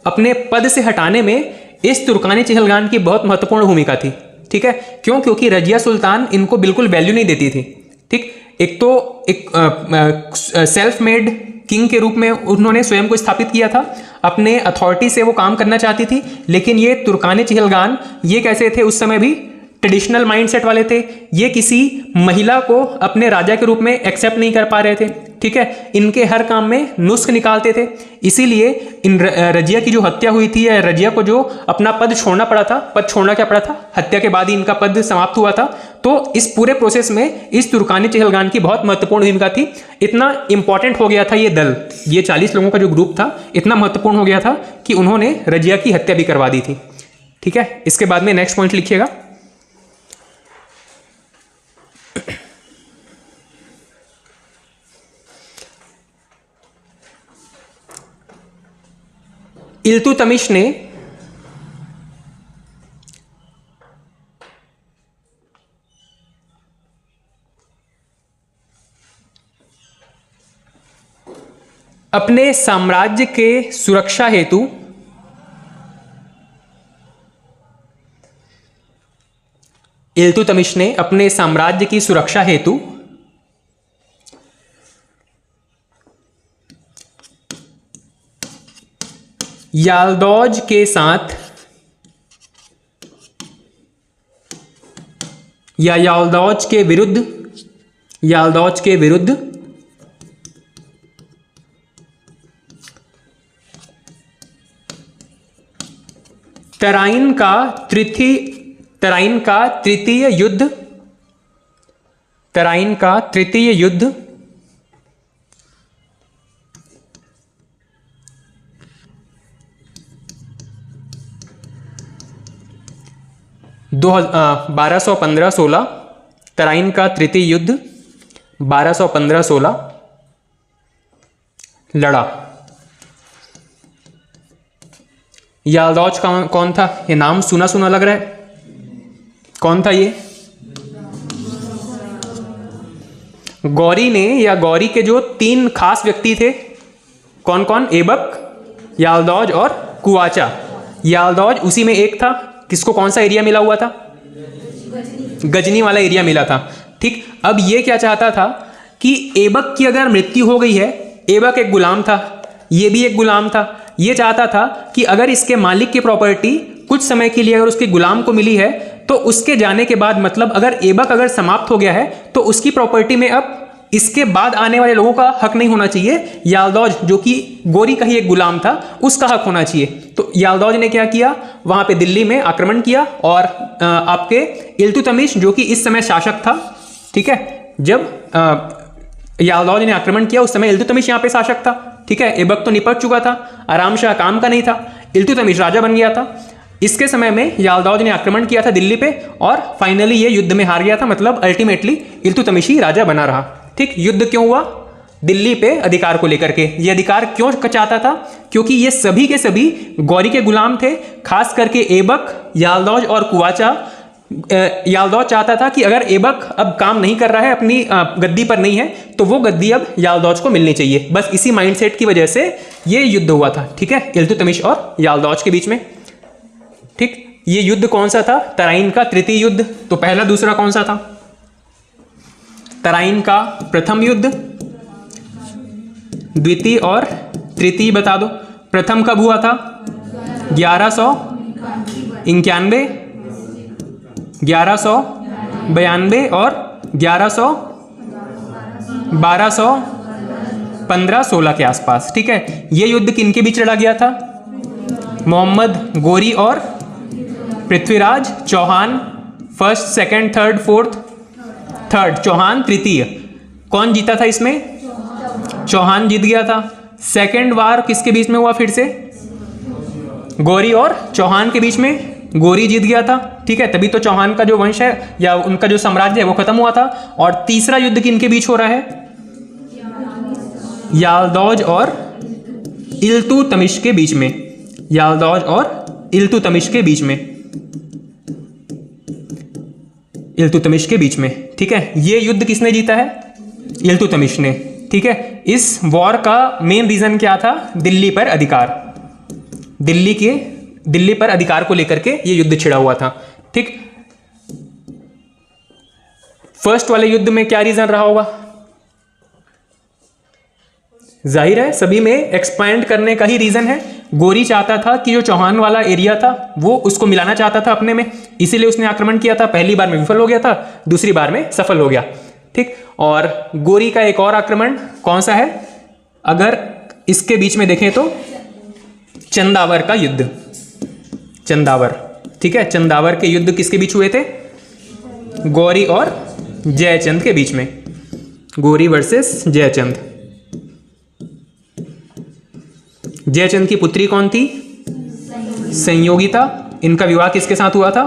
अपने पद से हटाने में इस तुर्कान चहलगान की बहुत महत्वपूर्ण भूमिका थी। ठीक है, क्यों? क्योंकि रजिया सुल्तान इनको बिल्कुल वैल्यू नहीं देती थी। ठीक, एक तो एक सेल्फ मेड किंग के रूप में उन्होंने स्वयं को स्थापित किया था, अपने अथॉरिटी से वो काम करना चाहती थी, लेकिन ये तुर्कान चहलगान ये कैसे थे? उस समय भी ट्रेडिशनल माइंडसेट वाले थे। ये किसी महिला को अपने राजा के रूप में एक्सेप्ट नहीं कर पा रहे थे। ठीक है, इनके हर काम में नुस्ख निकालते थे। इसीलिए इन रजिया की जो हत्या हुई थी, या रजिया को जो अपना पद छोड़ना पड़ा था, पद छोड़ना क्या पड़ा था? हत्या के बाद ही इनका पद समाप्त हुआ था। तो इस पूरे प्रोसेस में इस तुर्कान चहलगान की बहुत महत्वपूर्ण भूमिका थी। इतना इंपॉर्टेंट हो गया था ये दल, ये 40 लोगों का जो ग्रुप था, इतना महत्वपूर्ण हो गया था कि उन्होंने रजिया की हत्या भी करवा दी थी। ठीक है, इसके बाद में नेक्स्ट पॉइंट लिखिएगा, इल्तुतमिश ने अपने साम्राज्य के सुरक्षा हेतु इल्तुतमिश ने अपने साम्राज्य की सुरक्षा हेतु याल्दौज के साथ या याल्दौज के विरुद्ध, याल्दौज के विरुद्ध तराइन का तृतीय युद्ध, तराइन का तृतीय युद्ध दो 1215-16, तराइन का तृतीय युद्ध 1215-16 लड़ा। याल्दौज कौन था? ये नाम सुना सुना लग रहा है, कौन था ये? गौरी ने, या गौरी के जो 3 खास व्यक्ति थे, कौन कौन? ऐबक, याल्दौज और कुवाचा। याल्दौज उसी में एक था। किसको कौन सा एरिया मिला हुआ था? गजनी वाला एरिया मिला था। ठीक, अब ये क्या चाहता था कि ऐबक की अगर मृत्यु हो गई है, ऐबक एक गुलाम था, ये भी एक गुलाम था, ये चाहता था कि अगर इसके मालिक की प्रॉपर्टी कुछ समय के लिए अगर उसके गुलाम को मिली है तो उसके जाने के बाद, मतलब अगर ऐबक अगर समाप्त हो गया है तो उसकी प्रॉपर्टी में अब इसके बाद आने वाले लोगों का हक नहीं होना चाहिए। याल्दौज जो कि गोरी का ही एक गुलाम था, उसका हक होना चाहिए। तो याल्दौज ने क्या किया? वहां पे दिल्ली में आक्रमण किया और आपके इल्तुतमिश जो कि इस समय शासक था, ठीक है, जब याल्दौज ने आक्रमण किया उस समय इल्तुतमिश यहाँ पे शासक था, ठीक है। ऐबक तो निपट चुका था, आराम शाह काम का नहीं था, इल्तुतमिश राजा बन गया था। इसके समय में याल्दौज ने आक्रमण किया था दिल्ली पे और फाइनली ये युद्ध में हार गया था, मतलब अल्टीमेटली इल्तुतमिश ही राजा बना रहा। ठीक, युद्ध क्यों हुआ? दिल्ली पे अधिकार को लेकर के। ये अधिकार क्यों चाहता था? क्योंकि ये सभी के सभी गौरी के गुलाम थे, खास करके ऐबक, याल्दौज और कुवाचा। याल्दौज चाहता था कि अगर ऐबक अब काम नहीं कर रहा है, अपनी गद्दी पर नहीं है, तो वो गद्दी अब याल्दौज को मिलनी चाहिए। बस इसी माइंडसेट की वजह से ये युद्ध हुआ था, ठीक है, इल्तुतमिश और याल्दौज के बीच में। ठीक, ये युद्ध कौन सा था? तराइन का तृतीय युद्ध। तो पहला दूसरा कौन सा था? तराइन का प्रथम युद्ध, द्वितीय और तृतीय बता दो। प्रथम कब हुआ था? 1191, 1192 और 1215-16 के आसपास, ठीक है। ये युद्ध किनके बीच लड़ा गया था? मोहम्मद गोरी और Prithviraj Chauhan, first, second, third, fourth. Third Chauhan, तृतीय कौन जीता था इसमें? चौहान जीत गया था। सेकंड वार किसके बीच में हुआ? फिर से गौरी और चौहान के बीच में, गौरी जीत गया था, ठीक है, तभी तो चौहान का जो वंश है या उनका जो साम्राज्य है वो खत्म हुआ था। और तीसरा युद्ध किनके बीच हो रहा है? याल्दौज और इल्तुतमिश के बीच में, याल्दौज और इल्तुतमिश के बीच में, इल्तुतमिश के बीच में, ठीक है। ये युद्ध किसने जीता है? इल्तुतमिश ने, ठीक है। इस वॉर का मेन रीजन क्या था? दिल्ली पर अधिकार, दिल्ली पर अधिकार को लेकर के ये युद्ध छिड़ा हुआ था, ठीक। फर्स्ट वाले युद्ध में क्या रीजन रहा होगा? जाहिर है सभी में एक्सपैंड करने का ही रीजन है। गोरी चाहता था कि जो चौहान वाला एरिया था वो उसको मिलाना चाहता था अपने में, इसीलिए उसने आक्रमण किया था। पहली बार में विफल हो गया था, दूसरी बार में सफल हो गया, ठीक। और गोरी का एक और आक्रमण कौन सा है? अगर इसके बीच में देखें तो चंदावर का युद्ध, चंदावर, ठीक है। चंदावर के युद्ध किसके बीच हुए थे? गौरी और जयचंद के बीच में, गौरी वर्सेस जयचंद। जयचंद की पुत्री कौन थी? संयोगिता। इनका विवाह किसके साथ हुआ था?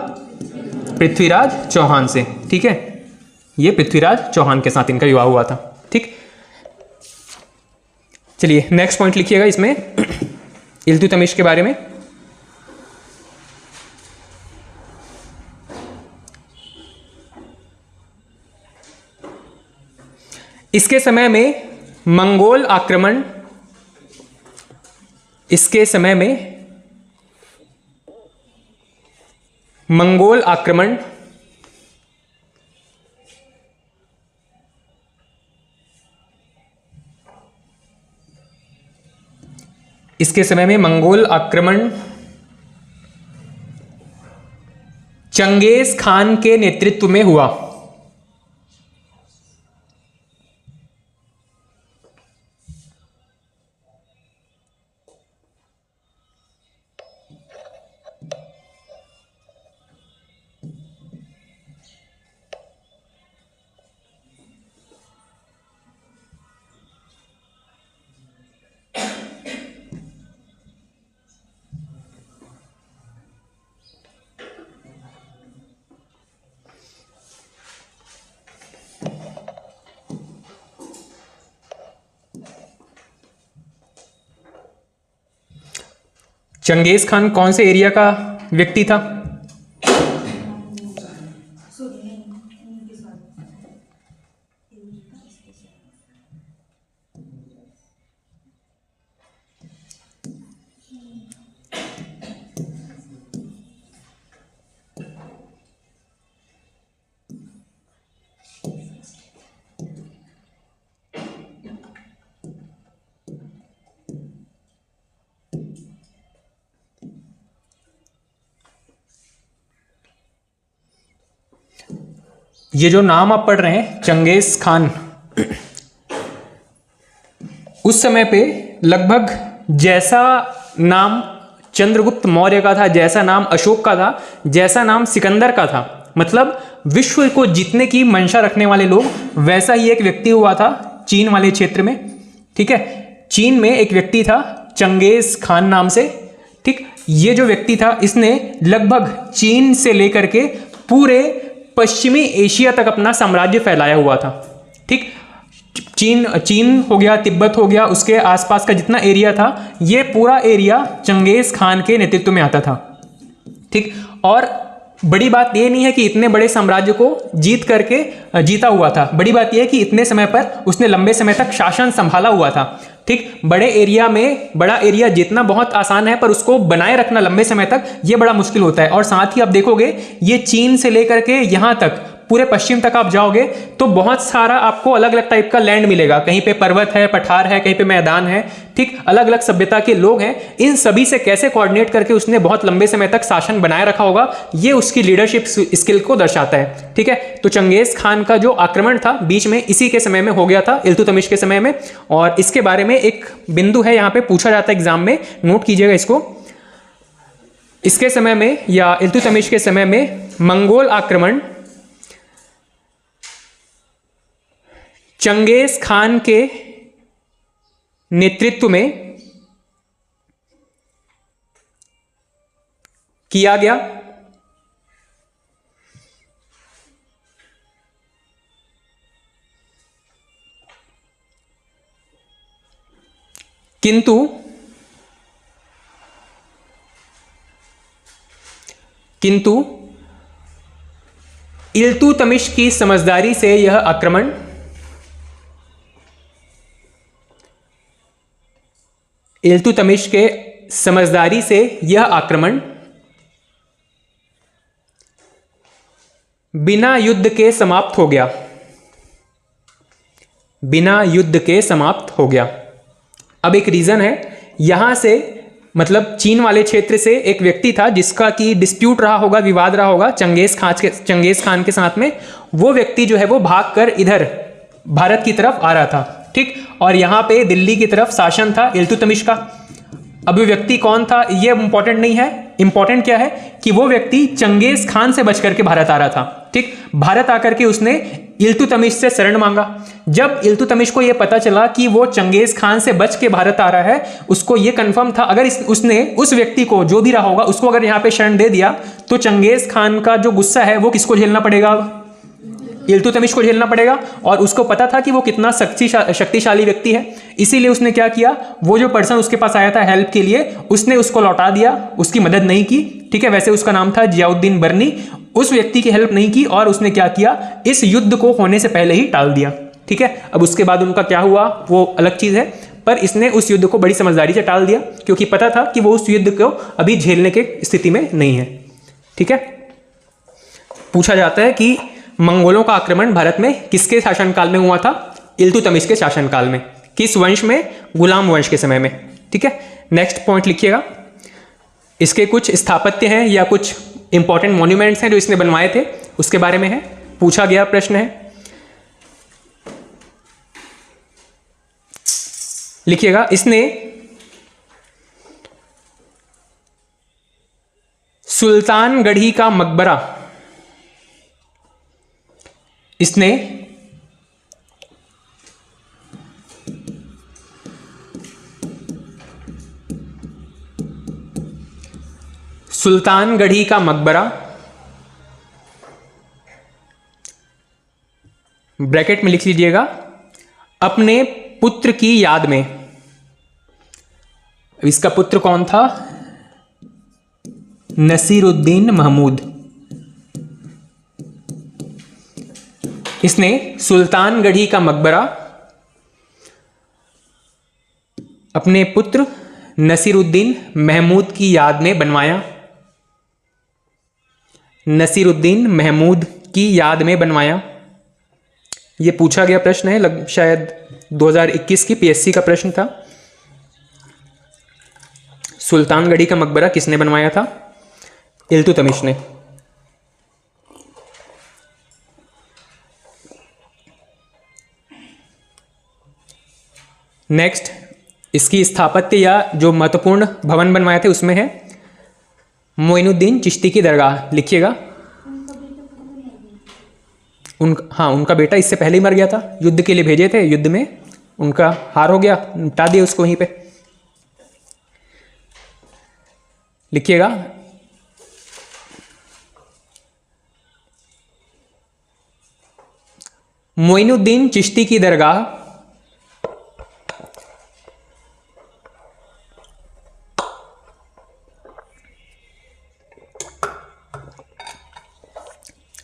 पृथ्वीराज चौहान से, ठीक है। ये पृथ्वीराज चौहान के साथ इनका विवाह हुआ था, ठीक। चलिए नेक्स्ट पॉइंट लिखिएगा इसमें इल्तुतमिश के बारे में। इसके समय में मंगोल आक्रमण, इसके समय में मंगोल आक्रमण इसके समय में मंगोल आक्रमण चंगेज खान के नेतृत्व में हुआ। चंगेज खान कौन से एरिया का व्यक्ति था? ये जो नाम आप पढ़ रहे हैं चंगेज खान, उस समय पे लगभग जैसा नाम चंद्रगुप्त मौर्य का था, जैसा नाम अशोक का था, जैसा नाम सिकंदर का था, मतलब विश्व को जीतने की मंशा रखने वाले लोग, वैसा ही एक व्यक्ति हुआ था चीन वाले क्षेत्र में। ठीक है, चीन में एक व्यक्ति था चंगेज खान नाम से। ठीक, ये जो व्यक्ति था इसने लगभग चीन से लेकर के पूरे पश्चिमी एशिया तक अपना साम्राज्य फैलाया हुआ था। ठीक, चीन हो गया, तिब्बत हो गया, उसके आसपास का जितना एरिया था, ये पूरा एरिया चंगेज खान के नेतृत्व में आता था। ठीक, और बड़ी बात ये नहीं है कि इतने बड़े साम्राज्य को जीता हुआ था, बड़ी बात यह है कि इतने समय पर उसने लंबे समय तक शासन संभाला हुआ था। ठीक, बड़े एरिया में बड़ा एरिया जीतना बहुत आसान है, पर उसको बनाए रखना लंबे समय तक ये बड़ा मुश्किल होता है। और साथ ही आप देखोगे ये चीन से लेकर के यहाँ तक पूरे पश्चिम तक आप जाओगे तो बहुत सारा आपको अलग अलग टाइप का लैंड मिलेगा। कहीं पे पर्वत है, पठार है, कहीं पे मैदान है। ठीक, अलग अलग सभ्यता के लोग हैं। इन सभी से कैसे कोऑर्डिनेट करके उसने बहुत लंबे समय तक शासन बनाए रखा होगा, ये उसकी लीडरशिप स्किल को दर्शाता है। ठीक है, तो चंगेज खान का जो आक्रमण था बीच में इसी के समय में हो गया था, इल्तुतमिश के समय में। और इसके बारे में एक बिंदु है, यहाँ पे पूछा जाता है एग्जाम में, नोट कीजिएगा इसको। इसके समय में या इल्तुतमिश के समय में मंगोल आक्रमण चंगेज खान के नेतृत्व में किया गया। किंतु इल्तुतमिश की समझदारी से यह आक्रमण इल्तुतमिश के समझदारी से यह आक्रमण बिना युद्ध के समाप्त हो गया। बिना युद्ध के समाप्त हो गया। अब एक रीजन है, यहां से मतलब चीन वाले क्षेत्र से एक व्यक्ति था जिसका कि डिस्प्यूट रहा होगा, विवाद रहा होगा चंगेज खान के साथ में। वो व्यक्ति जो है वो भागकर इधर भारत की तरफ आ रहा था। ठीक, और यहाँ पे दिल्ली की तरफ शासन था इल्तुतमिश का। अब वो व्यक्ति कौन था ये इंपॉर्टेंट नहीं है, इंपॉर्टेंट क्या है कि वो व्यक्ति चंगेज खान से बच करके भारत आ रहा था। ठीक, भारत आकर के उसने इल्तुतमिश से शरण मांगा। जब इल्तुतमिश को यह पता चला कि वो चंगेज खान से बच के भारत आ रहा है, उसको ये कंफर्म था अगर उसने उस व्यक्ति को जो भी रहा होगा उसको अगर यहाँ पे शरण दे दिया तो चंगेज खान का जो गुस्सा है वो किसको झेलना पड़ेगा, इल्तुतमिश को झेलना पड़ेगा। और उसको पता था कि वो कितना शक्तिशाली व्यक्ति है, इसीलिए उसने क्या किया, वो जो पर्सन उसके पास आया था हेल्प के लिए उसने उसको लौटा दिया, उसकी मदद नहीं की। ठीक है, वैसे उसका नाम था जियाउद्दीन बर्नी। उस व्यक्ति की हेल्प नहीं की और उसने क्या किया, इस युद्ध को होने से पहले ही टाल दिया। ठीक है, अब उसके बाद उनका क्या हुआ वो अलग चीज है, पर इसने उस युद्ध को बड़ी समझदारी से टाल दिया क्योंकि पता था कि वो उस युद्ध को अभी झेलने के स्थिति में नहीं है। ठीक है, पूछा जाता है कि मंगोलों का आक्रमण भारत में किसके शासनकाल में हुआ था, इल्तुतमिश के शासनकाल में। किस वंश में, गुलाम वंश के समय में। ठीक है, नेक्स्ट पॉइंट लिखिएगा। इसके कुछ स्थापत्य हैं या कुछ इंपॉर्टेंट मॉन्यूमेंट्स हैं जो इसने बनवाए थे, उसके बारे में है, पूछा गया प्रश्न है। लिखिएगा, इसने सुल्तानगढ़ी का मकबरा, इसने सुल्तानगढ़ी का मकबरा ब्रैकेट में लिख लीजिएगा अपने पुत्र की याद में। इसका पुत्र कौन था? नसीरुद्दीन महमूद। इसने सुल्तानगढ़ी का मकबरा अपने पुत्र नसीरुद्दीन महमूद की याद में बनवाया। नसीरुद्दीन महमूद की याद में बनवाया। यह पूछा गया प्रश्न है, शायद 2021 की पीएससी का प्रश्न था। सुल्तानगढ़ी का मकबरा किसने बनवाया था? इल्तुतमिश ने। नेक्स्ट, इसकी स्थापत्य या जो महत्वपूर्ण भवन बनवाए थे उसमें है मोइनुद्दीन चिश्ती की दरगाह। लिखिएगा, उनका बेटा इससे पहले ही मर गया था, युद्ध के लिए भेजे थे, युद्ध में उनका हार हो गया, निपटा दिया उसको वहीं पे। लिखिएगा, मोइनुद्दीन चिश्ती की दरगाह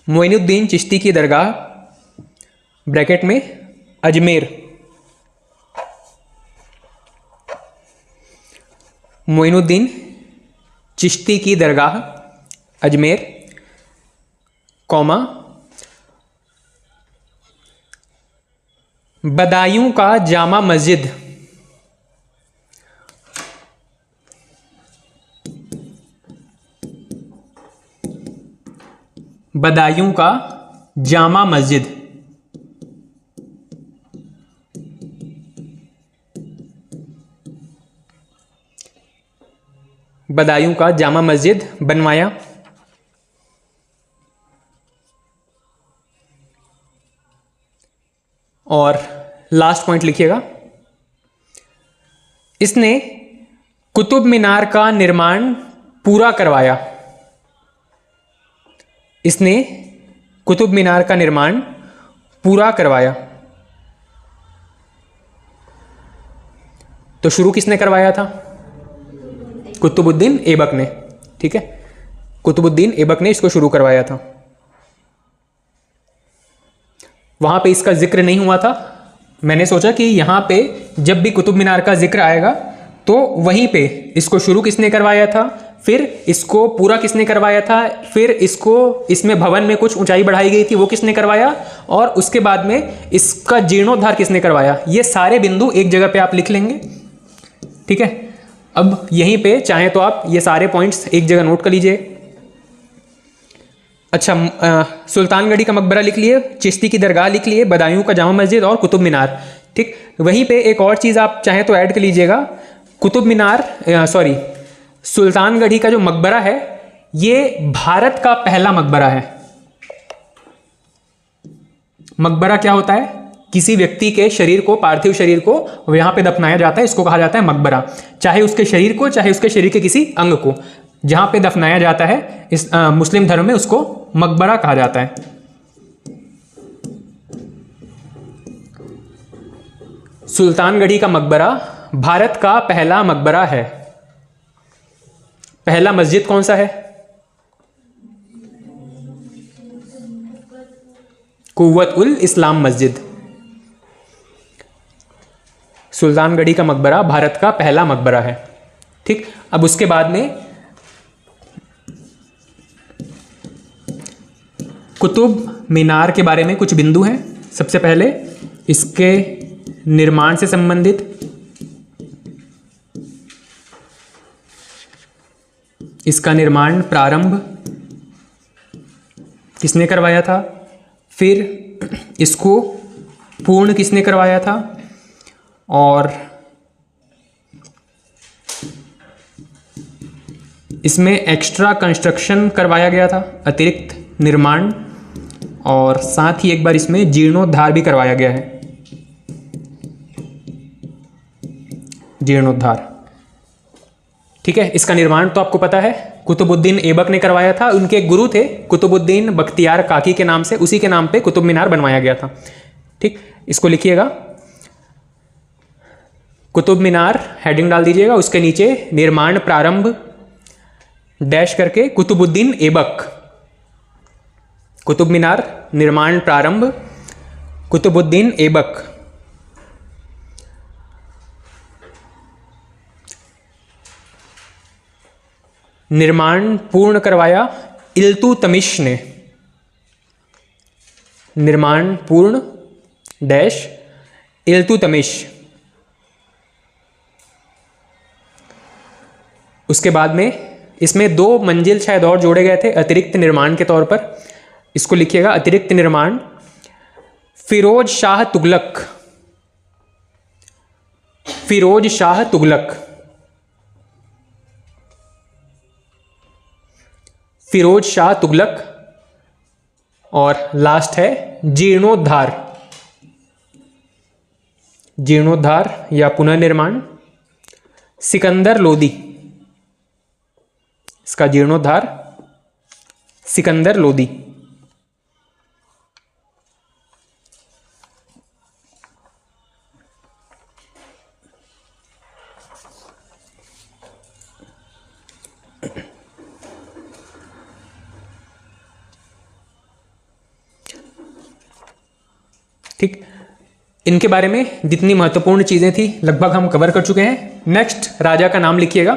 मोइनुद्दीन चिश्ती की दरगाह ब्रैकेट में अजमेर। मोइनुद्दीन चिश्ती की दरगाह अजमेर, कौमा बदायूं का जामा मस्जिद। बदायूं का जामा मस्जिद। बदायूं का जामा मस्जिद बनवाया। और लास्ट पॉइंट लिखिएगा, इसने कुतुब मीनार का निर्माण पूरा करवाया। इसने कुतुब मीनार का निर्माण पूरा करवाया। तो शुरू किसने करवाया था? कुतुबुद्दीन ऐबक ने। ठीक है, कुतुबुद्दीन ऐबक ने इसको शुरू करवाया था। वहां पे इसका जिक्र नहीं हुआ था। मैंने सोचा कि यहां पे जब भी कुतुब मीनार का जिक्र आएगा तो वहीं पे इसको शुरू किसने करवाया था, फिर इसको पूरा किसने करवाया था, फिर इसको इसमें भवन में कुछ ऊंचाई बढ़ाई गई थी वो किसने करवाया, और उसके बाद में इसका जीर्णोद्धार किसने करवाया। ये सारे बिंदु एक जगह पे आप लिख लेंगे। ठीक है, अब यहीं पे चाहे तो आप ये सारे पॉइंट्स एक जगह नोट कर लीजिए। अच्छा, सुल्तानगढ़ी का मकबरा लिख लिए, चिश्ती की दरगाह लिख लिए, बदायूं का जामा मस्जिद और कुतुब मीनार। ठीक, वहीं पे एक और चीज़ आप चाहे तो ऐड कर लीजिएगा। कुतुब मीनार सुल्तानगढ़ी का जो मकबरा है ये भारत का पहला मकबरा है। मकबरा क्या होता है? किसी व्यक्ति के शरीर को, पार्थिव शरीर को यहां पे दफनाया जाता है, इसको कहा जाता है मकबरा। चाहे उसके शरीर को, चाहे उसके शरीर के किसी अंग को जहां पे दफनाया जाता है, इस मुस्लिम धर्म में उसको मकबरा कहा जाता है। सुल्तानगढ़ी का मकबरा भारत का पहला मकबरा है। पहला मस्जिद कौन सा है? कुव्वत उल इस्लाम मस्जिद। सुल्तानगढ़ी का मकबरा भारत का पहला मकबरा है। ठीक, अब उसके बाद में कुतुब मीनार के बारे में कुछ बिंदु हैं। सबसे पहले इसके निर्माण से संबंधित इसका निर्माण प्रारंभ किसने करवाया था, फिर इसको पूर्ण किसने करवाया था, और इसमें एक्स्ट्रा कंस्ट्रक्शन करवाया गया था, अतिरिक्त निर्माण, और साथ ही एक बार इसमें जीर्णोद्धार भी करवाया गया है, जीर्णोद्धार। ठीक है, इसका निर्माण तो आपको पता है कुतुबुद्दीन ऐबक ने करवाया था। उनके एक गुरु थे कुतुबुद्दीन बख्तियार काकी के नाम से, उसी के नाम पे कुतुब मीनार बनवाया गया था। ठीक, इसको लिखिएगा, कुतुब मीनार हेडिंग डाल दीजिएगा, उसके नीचे निर्माण प्रारंभ डैश करके कुतुबुद्दीन ऐबक, कुतुब मीनार निर्माण प्रारंभ कुतुबुद्दीन ऐबक। निर्माण पूर्ण करवाया इल्तुतमिश ने, निर्माण पूर्ण डैश इल्तुतमिश। उसके बाद में इसमें 2 मंजिल शायद और जोड़े गए थे अतिरिक्त निर्माण के तौर पर, इसको लिखिएगा, अतिरिक्त निर्माण फिरोज शाह तुगलक, फिरोज शाह तुगलक, फिरोज शाह तुगलक। और लास्ट है जीर्णोद्धार, जीर्णोद्धार या पुनर्निर्माण सिकंदर लोदी, इसका जीर्णोद्धार सिकंदर लोदी। ठीक, इनके बारे में जितनी महत्वपूर्ण चीजें थी लगभग हम कवर कर चुके हैं। नेक्स्ट राजा का नाम लिखिएगा,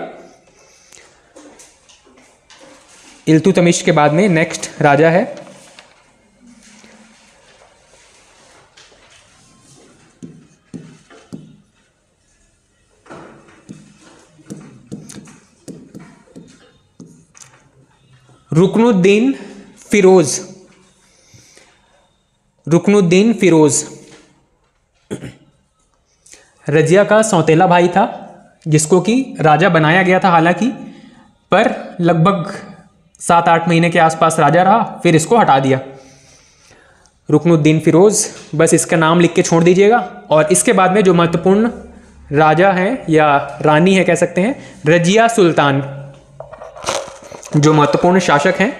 इल्तुतमिश के बाद में नेक्स्ट राजा है रुकनुद्दीन फिरोज, रुकनुद्दीन फिरोज रजिया का सौतेला भाई था, जिसको कि राजा बनाया गया था हालांकि, पर लगभग 7-8 महीने के आसपास राजा रहा, फिर इसको हटा दिया। रुकनुद्दीन फिरोज, बस इसका नाम लिख के छोड़ दीजिएगा। और इसके बाद में जो महत्वपूर्ण राजा हैं या रानी है कह सकते हैं, रजिया सुल्तान, जो महत्वपूर्ण शासक हैं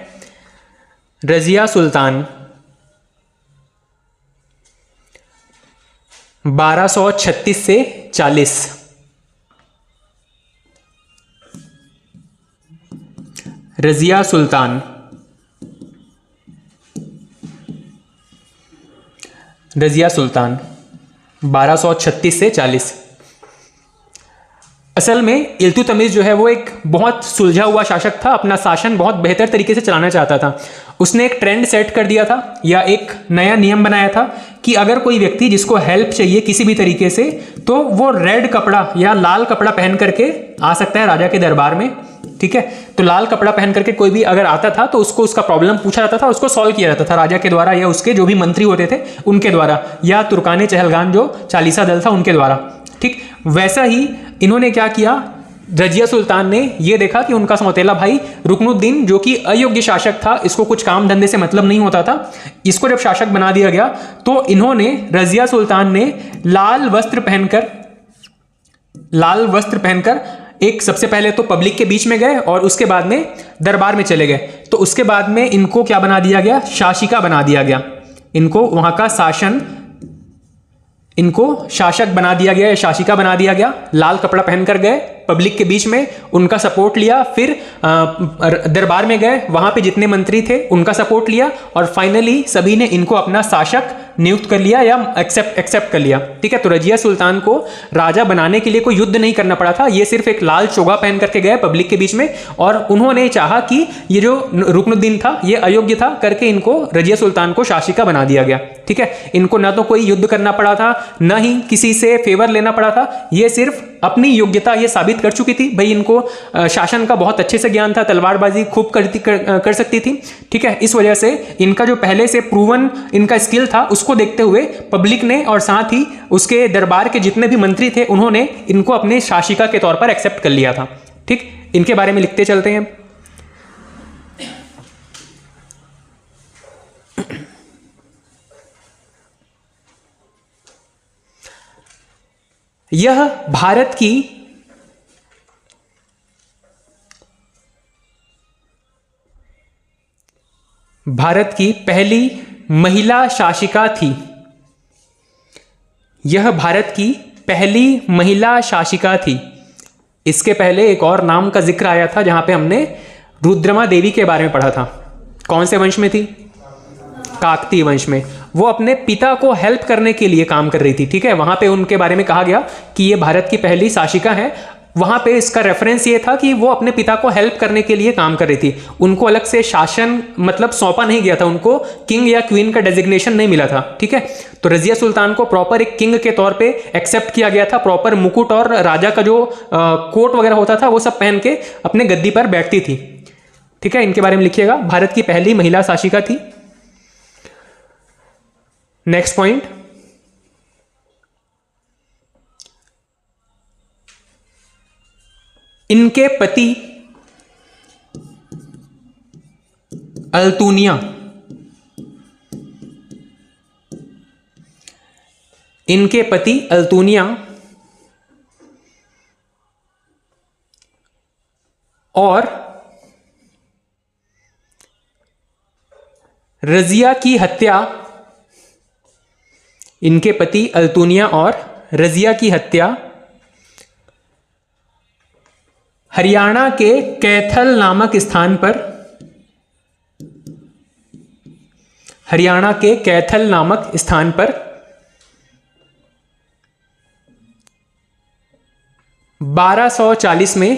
रजिया सुल्तान 1236 से 40, रजिया सुल्तान, रजिया सुल्तान 1236 से 40। असल में इल्तुतमिश जो है वो एक बहुत सुलझा हुआ शासक था, अपना शासन बहुत बेहतर तरीके से चलाना चाहता था। उसने एक ट्रेंड सेट कर दिया था या एक नया नियम बनाया था कि अगर कोई व्यक्ति जिसको हेल्प चाहिए किसी भी तरीके से, तो वो रेड कपड़ा या लाल कपड़ा पहन करके आ सकता है राजा के दरबार में। ठीक है, तो लाल कपड़ा पहन करके कोई भी अगर आता था तो उसको उसका प्रॉब्लम पूछा जाता था, उसको सॉल्व किया जाता था राजा के द्वारा या उसके जो भी मंत्री होते थे उनके द्वारा, या तुर्काने चहलगान जो चालीसा दल था उनके द्वारा। ठीक, वैसा ही इन्होंने क्या किया, रजिया सुल्तान ने ये देखा कि उनका सौतेला भाई रुकनुद्दीन जो कि अयोग्य शासक था, इसको कुछ काम धंधे से मतलब नहीं होता था, इसको जब शासक बना दिया गया तो इन्होंने, रजिया सुल्तान ने लाल वस्त्र पहनकर एक, सबसे पहले तो पब्लिक के बीच में गए और उसके बाद में दरबार में चले गए। तो उसके बाद में इनको क्या बना दिया गया, शासिका बना दिया गया, इनको वहां का शासन, इनको शासक बना दिया गया या शासिका बना दिया गया। लाल कपड़ा पहनकर गए पब्लिक के बीच में, उनका सपोर्ट लिया, फिर दरबार में गए, वहां पे जितने मंत्री थे उनका सपोर्ट लिया और फाइनली सभी ने इनको अपना शासक नियुक्त कर लिया या एक्सेप्ट कर लिया। ठीक है, तो रजिया सुल्तान को राजा बनाने के लिए कोई युद्ध नहीं करना पड़ा था, ये सिर्फ एक लाल चोगा पहन करके गए पब्लिक के बीच में और उन्होंने चाहा कि ये जो रुकनुद्दीन था ये अयोग्य था करके इनको रजिया सुल्तान को शासिका बना दिया गया। ठीक है, इनको ना तो कोई युद्ध करना पड़ा था, ना ही किसी से फेवर लेना पड़ा था, ये सिर्फ अपनी योग्यता ये साबित कर चुकी थी। भाई इनको शासन का बहुत अच्छे से ज्ञान था, तलवारबाजी खूब कर सकती थी, ठीक है। इस वजह से इनका जो पहले से प्रूवन इनका स्किल था उसको देखते हुए पब्लिक ने और साथ ही उसके दरबार के जितने भी मंत्री थे उन्होंने इनको अपने शासिका के तौर पर एक्सेप्ट कर लिया था। ठीक, इनके बारे में लिखते चलते हैं। यह भारत की पहली महिला शासिका थी। यह भारत की पहली महिला शासिका थी। इसके पहले एक और नाम का जिक्र आया था जहां पे हमने रुद्रमा देवी के बारे में पढ़ा था। कौन से वंश में थी? काकतीय वंश में। वो अपने पिता को हेल्प करने के लिए काम कर रही थी, ठीक है। वहां पे उनके बारे में कहा गया कि ये भारत की पहली शासिका है। वहां पे इसका रेफरेंस ये था कि वो अपने पिता को हेल्प करने के लिए काम कर रही थी। उनको अलग से शासन मतलब सौंपा नहीं गया था, उनको किंग या क्वीन का डेजिग्नेशन नहीं मिला था, ठीक है। तो रजिया सुल्तान को प्रॉपर एक किंग के तौर पे एक्सेप्ट किया गया था। प्रॉपर मुकुट और राजा का जो कोट वगैरह होता था वो सब पहन के अपने गद्दी पर बैठती थी, ठीक है। इनके बारे में लिखिएगा, भारत की पहली महिला शासिका थी। नेक्स्ट पॉइंट, इनके पति अल्तुनिया, इनके पति अल्तुनिया और रजिया की हत्या, इनके पति अल्तुनिया और रजिया की हत्या हरियाणा के कैथल नामक स्थान पर, हरियाणा के कैथल नामक स्थान पर 1240 में,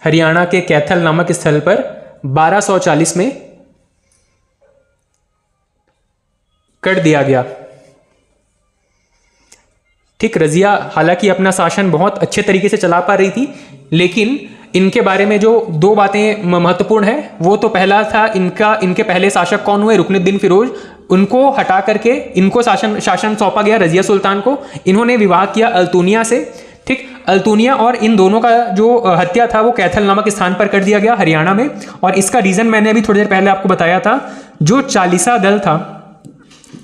हरियाणा के कैथल नामक स्थल पर 1240 में कर दिया गया। ठीक, रजिया हालांकि अपना शासन बहुत अच्छे तरीके से चला पा रही थी, लेकिन इनके बारे में जो दो बातें महत्वपूर्ण है वो तो पहला था इनके पहले शासक कौन हुए? रुकनुद्दीन फिरोज। उनको हटा करके इनको शासन सौंपा गया रजिया सुल्तान को। इन्होंने विवाह किया अल्तुनिया से, ठीक। अल्तुनिया और इन दोनों का जो हत्या था वो कैथल नामक स्थान पर कर दिया गया हरियाणा में। और इसका रीजन मैंने अभी थोड़ी देर पहले आपको बताया था। जो चालीसा दल था,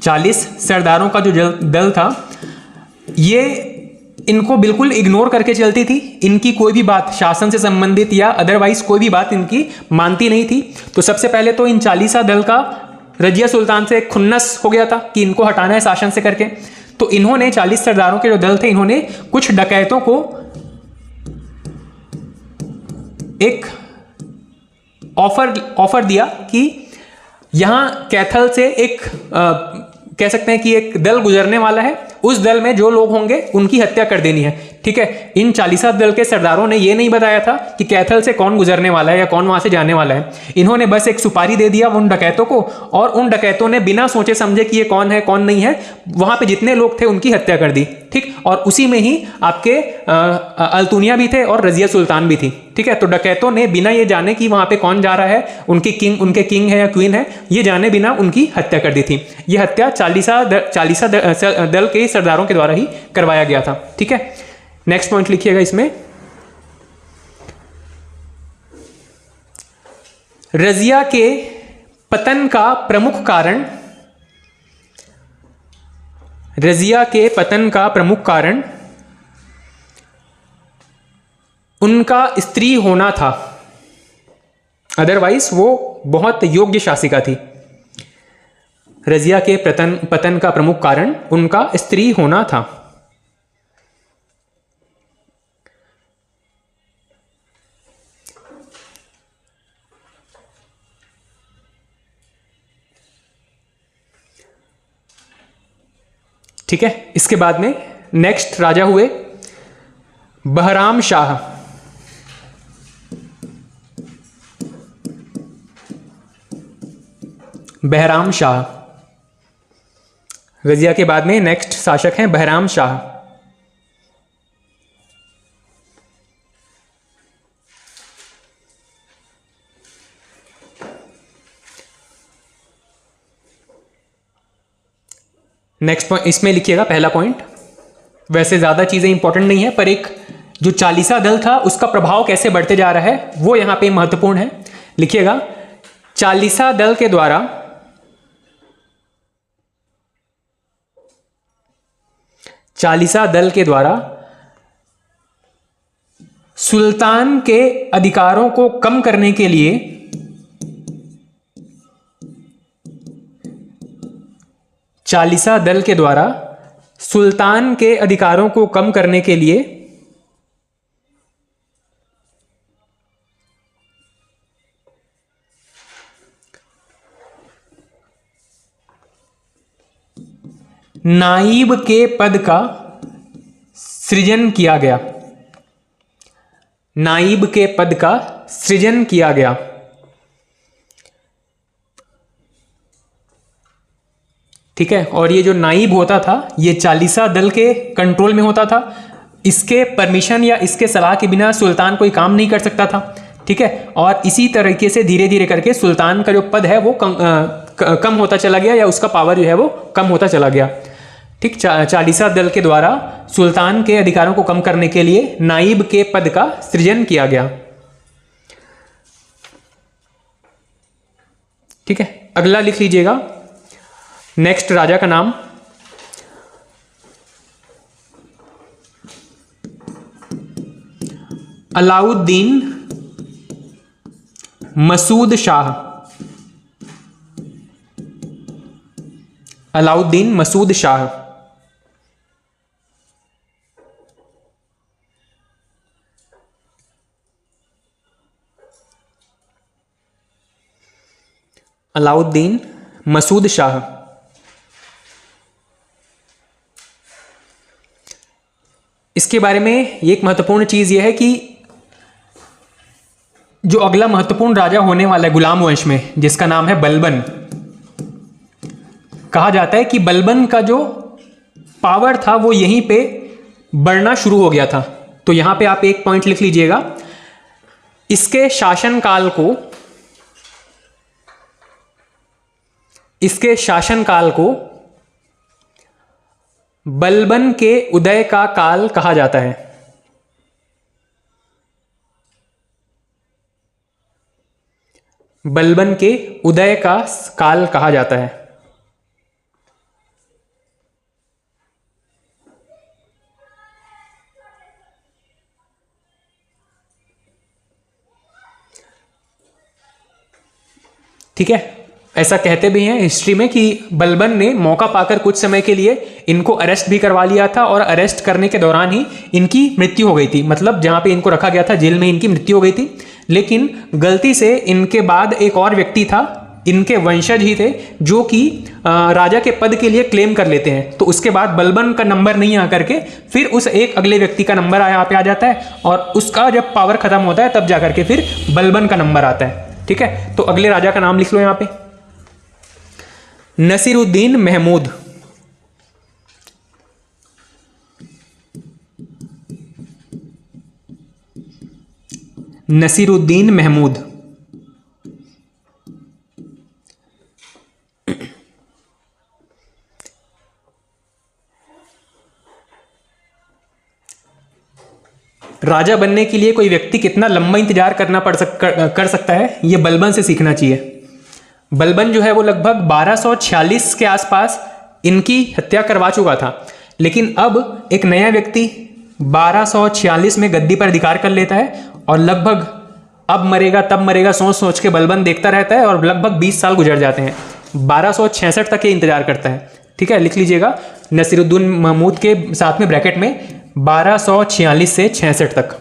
40 सरदारों का जो दल था, ये इनको बिल्कुल इग्नोर करके चलती थी। इनकी कोई भी बात शासन से संबंधित या अदरवाइज कोई भी बात इनकी मानती नहीं थी। तो सबसे पहले तो इन चालीसा दल का रजिया सुल्तान से खुन्नस हो गया था कि इनको हटाना है शासन से करके। तो इन्होंने 40 सरदारों के जो दल थे, इन्होंने कुछ डकैतों को एक ऑफर दिया कि यहां कैथल से एक कह सकते हैं कि एक दल गुजरने वाला है, उस दल में जो लोग होंगे उनकी हत्या कर देनी है, ठीक है। इन 40 दल के सरदारों ने ये नहीं बताया था कि कैथल से कौन गुजरने वाला है या कौन वहां से जाने वाला है। इन्होंने बस एक सुपारी दे दिया उन डकैतों को, और उन डकैतों ने बिना सोचे समझे कि ये कौन है कौन नहीं है, वहां पे जितने लोग थे उनकी हत्या कर दी, ठीक। और उसी में ही आपके अल्तुनिया भी थे और रजिया सुल्तान भी थी, ठीक है। तो डकैतों ने बिना ये जाने कि वहां पे कौन जा रहा है, उनके किंग है या क्वीन है, ये जाने बिना उनकी हत्या कर दी थी। ये हत्या 40 दल के सरदारों के द्वारा ही करवाया गया था, ठीक है। नेक्स्ट पॉइंट लिखिएगा इसमें, रजिया के पतन का प्रमुख कारण, रजिया के पतन का प्रमुख कारण उनका स्त्री होना था। अदरवाइज वो बहुत योग्य शासिका थी। रजिया के पतन का प्रमुख कारण उनका स्त्री होना था। ठीक है। इसके बाद में नेक्स्ट राजा हुए बहराम शाह। बहराम शाह रजिया के बाद में नेक्स्ट शासक हैं बहराम शाह। नेक्स्ट पॉइंट इसमें लिखिएगा पहला पॉइंट, वैसे ज़्यादा चीज़ें इंपॉर्टेंट नहीं है पर एक जो चालीसा दल था उसका प्रभाव कैसे बढ़ते जा रहा है वो यहाँ पे महत्वपूर्ण है। लिखिएगा, चालीसा दल के द्वारा सुल्तान के अधिकारों को कम करने के लिए चालीसा दल के द्वारा सुल्तान के अधिकारों को कम करने के लिए नाइब के पद का सृजन किया गया। नाइब के पद का सृजन किया गया। ठीक है, और ये जो नाइब होता था ये चालीसा दल के कंट्रोल में होता था। इसके परमिशन या इसके सलाह के बिना सुल्तान कोई काम नहीं कर सकता था। ठीक है, और इसी तरीके से धीरे धीरे करके सुल्तान का जो पद है वो कम होता चला गया या उसका पावर जो है वो कम होता चला गया। ठीक, चालीसा दल के द्वारा सुल्तान के अधिकारों को कम करने के लिए नाइब के पद का सृजन किया गया। ठीक है, अगला लिख लीजिएगा। नेक्स्ट राजा का नाम अलाउद्दीन मसूद शाह। अलाउद्दीन मसूद शाह। अलाउद्दीन मसूद शाह। इसके बारे में एक महत्वपूर्ण चीज यह है कि जो अगला महत्वपूर्ण राजा होने वाला है गुलाम वंश में, जिसका नाम है बलबन, कहा जाता है कि बलबन का जो पावर था वो यहीं पे बढ़ना शुरू हो गया था। तो यहां पे आप एक पॉइंट लिख लीजिएगा, इसके शासनकाल को बलबन के उदय का काल कहा जाता है। बलबन के उदय का काल कहा जाता है। ठीक है, ऐसा कहते भी हैं हिस्ट्री में कि बलबन ने मौका पाकर कुछ समय के लिए इनको अरेस्ट भी करवा लिया था और अरेस्ट करने के दौरान ही इनकी मृत्यु हो गई थी। मतलब जहां पे इनको रखा गया था जेल में इनकी मृत्यु हो गई थी। लेकिन गलती से इनके बाद एक और व्यक्ति था, इनके वंशज ही थे, जो कि राजा के पद के लिए क्लेम कर लेते हैं। तो उसके बाद बलबन का नंबर नहीं आकर के फिर उस एक अगले व्यक्ति का नंबर यहाँ पे आ जाता है और उसका जब पावर खत्म होता है तब जाकर के फिर बलबन का नंबर आता है। ठीक है, तो अगले राजा का नाम लिख लो यहाँ पे, नसीरुद्दीन महमूद। नसीरुद्दीन महमूद। राजा बनने के लिए कोई व्यक्ति कितना लंबा इंतजार कर सकता है, यह बलबन से सीखना चाहिए। बलबन जो है वो लगभग 1246 के आसपास इनकी हत्या करवा चुका था, लेकिन अब एक नया व्यक्ति 1246 में गद्दी पर अधिकार कर लेता है और लगभग अब मरेगा तब मरेगा सोच सोच के बलबन देखता रहता है और लगभग 20 साल गुजर जाते हैं। 1266 तक ये इंतजार करता है। ठीक है, लिख लीजिएगा नसीरुद्दीन महमूद के साथ में ब्रैकेट में 1246 से 66 तक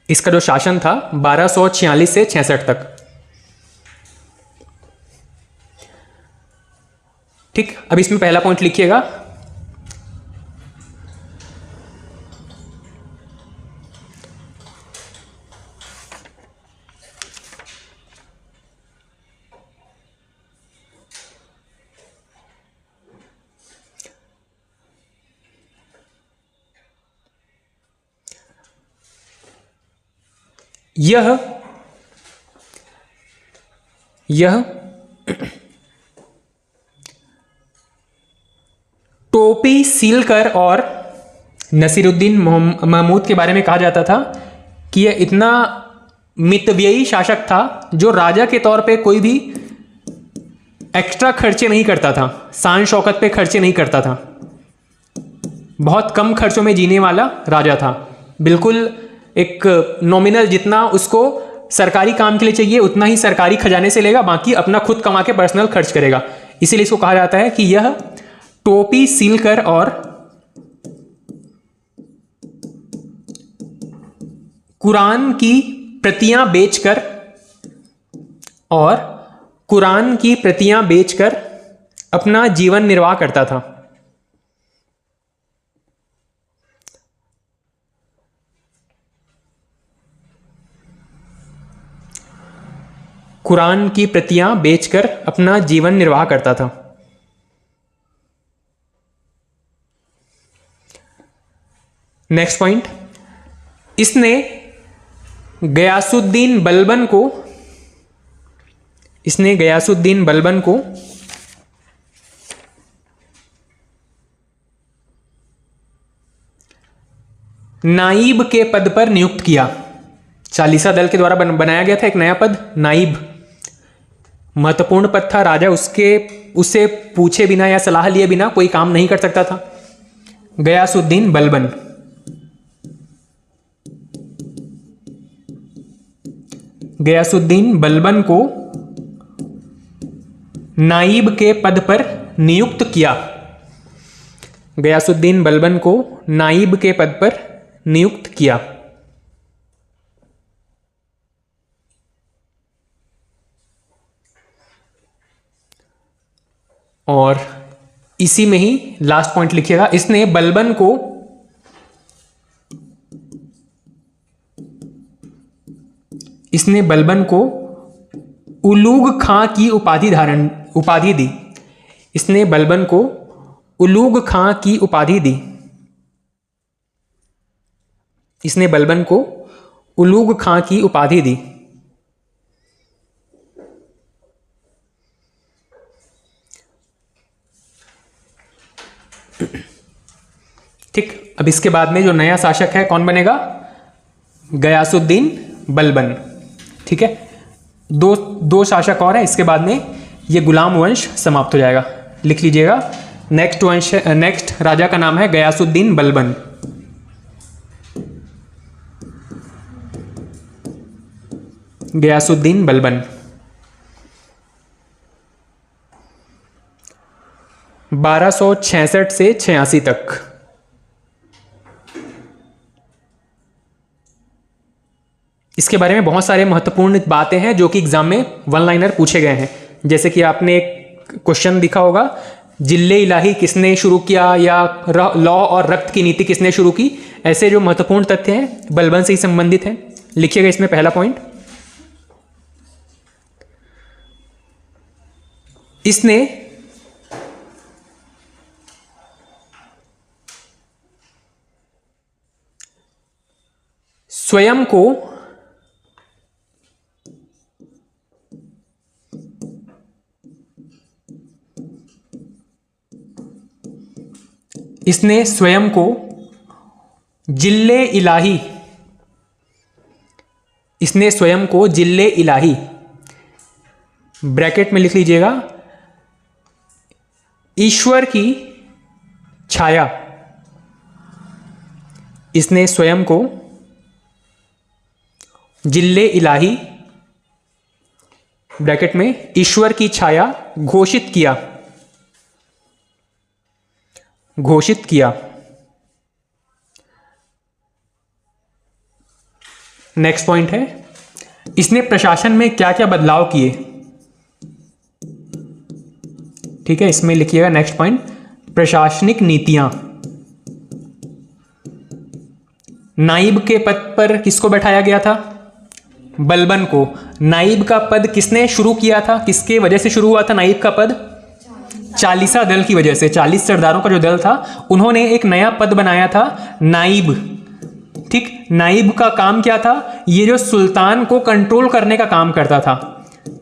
इसका जो शासन था, 1246 से 66 तक। ठीक, अब इसमें पहला पॉइंट लिखिएगा, यह टोपी सीलकर, और नसीरुद्दीन महमूद के बारे में कहा जाता था कि यह इतना मितव्ययी शासक था जो राजा के तौर पे कोई भी एक्स्ट्रा खर्चे नहीं करता था, शान शौकत पे खर्चे नहीं करता था, बहुत कम खर्चों में जीने वाला राजा था। बिल्कुल एक नॉमिनल जितना उसको सरकारी काम के लिए चाहिए उतना ही सरकारी खजाने से लेगा, बाकी अपना खुद कमा के पर्सनल खर्च करेगा। इसीलिए इसको कहा जाता है कि यह टोपी सीलकर और कुरान की प्रतियां बेचकर अपना जीवन निर्वाह करता था। कुरान की प्रतियां बेचकर अपना जीवन निर्वाह करता था। नेक्स्ट पॉइंट, इसने गयासुद्दीन बलबन को नाइब के पद पर नियुक्त किया। चालीसा दल के द्वारा बनाया गया था एक नया पद, नाइब। महत्वपूर्ण पद था, राजा उससे पूछे बिना या सलाह लिए बिना कोई काम नहीं कर सकता था। गयासुद्दीन बलबन को नाइब के पद पर नियुक्त किया। गयासुद्दीन बलबन को नाइब के पद पर नियुक्त किया। और इसी में ही लास्ट पॉइंट लिखिएगा, इसने बलबन को उलूग खां की उपाधि दी। इसने बलबन को उलूग खां की उपाधि दी। इसने बलबन को उलूग खां की उपाधि दी। ठीक, अब इसके बाद में जो नया शासक है कौन बनेगा? गयासुद्दीन बलबन। ठीक है, दो शासक और हैं, इसके बाद में ये गुलाम वंश समाप्त हो जाएगा। लिख लीजिएगा, नेक्स्ट राजा का नाम है गयासुद्दीन बलबन। गयासुद्दीन बलबन 1266 से 86 तक। इसके बारे में बहुत सारे महत्वपूर्ण बातें हैं जो कि एग्जाम में वन लाइनर पूछे गए हैं। जैसे कि आपने एक क्वेश्चन दिखा होगा, जिल्ले इलाही किसने शुरू किया, या लौ और रक्त की नीति किसने शुरू की। ऐसे जो महत्वपूर्ण तथ्य हैं बलबन से ही संबंधित हैं। लिखिएगा इसमें पहला पॉइंट, इसने स्वयं को जिल्ले इलाही ब्रैकेट में लिख लीजिएगा, ईश्वर की छाया। इसने स्वयं को जिल्ले इलाही ब्रैकेट में ईश्वर की छाया घोषित किया। नेक्स्ट पॉइंट है, इसने प्रशासन में क्या क्या बदलाव किए। ठीक है, इसमें लिखिएगा नेक्स्ट पॉइंट, प्रशासनिक नीतियां। नाइब के पद पर किसको बैठाया गया था? बलबन को। नाइब का पद किसने शुरू किया था? किसके वजह से शुरू हुआ था नाइब का पद? चालीसा दल की वजह से। 40 सरदारों का जो दल था उन्होंने एक नया पद बनाया था नाइब। ठीक, नाइब का काम क्या था, ये जो सुल्तान को कंट्रोल करने का काम करता था।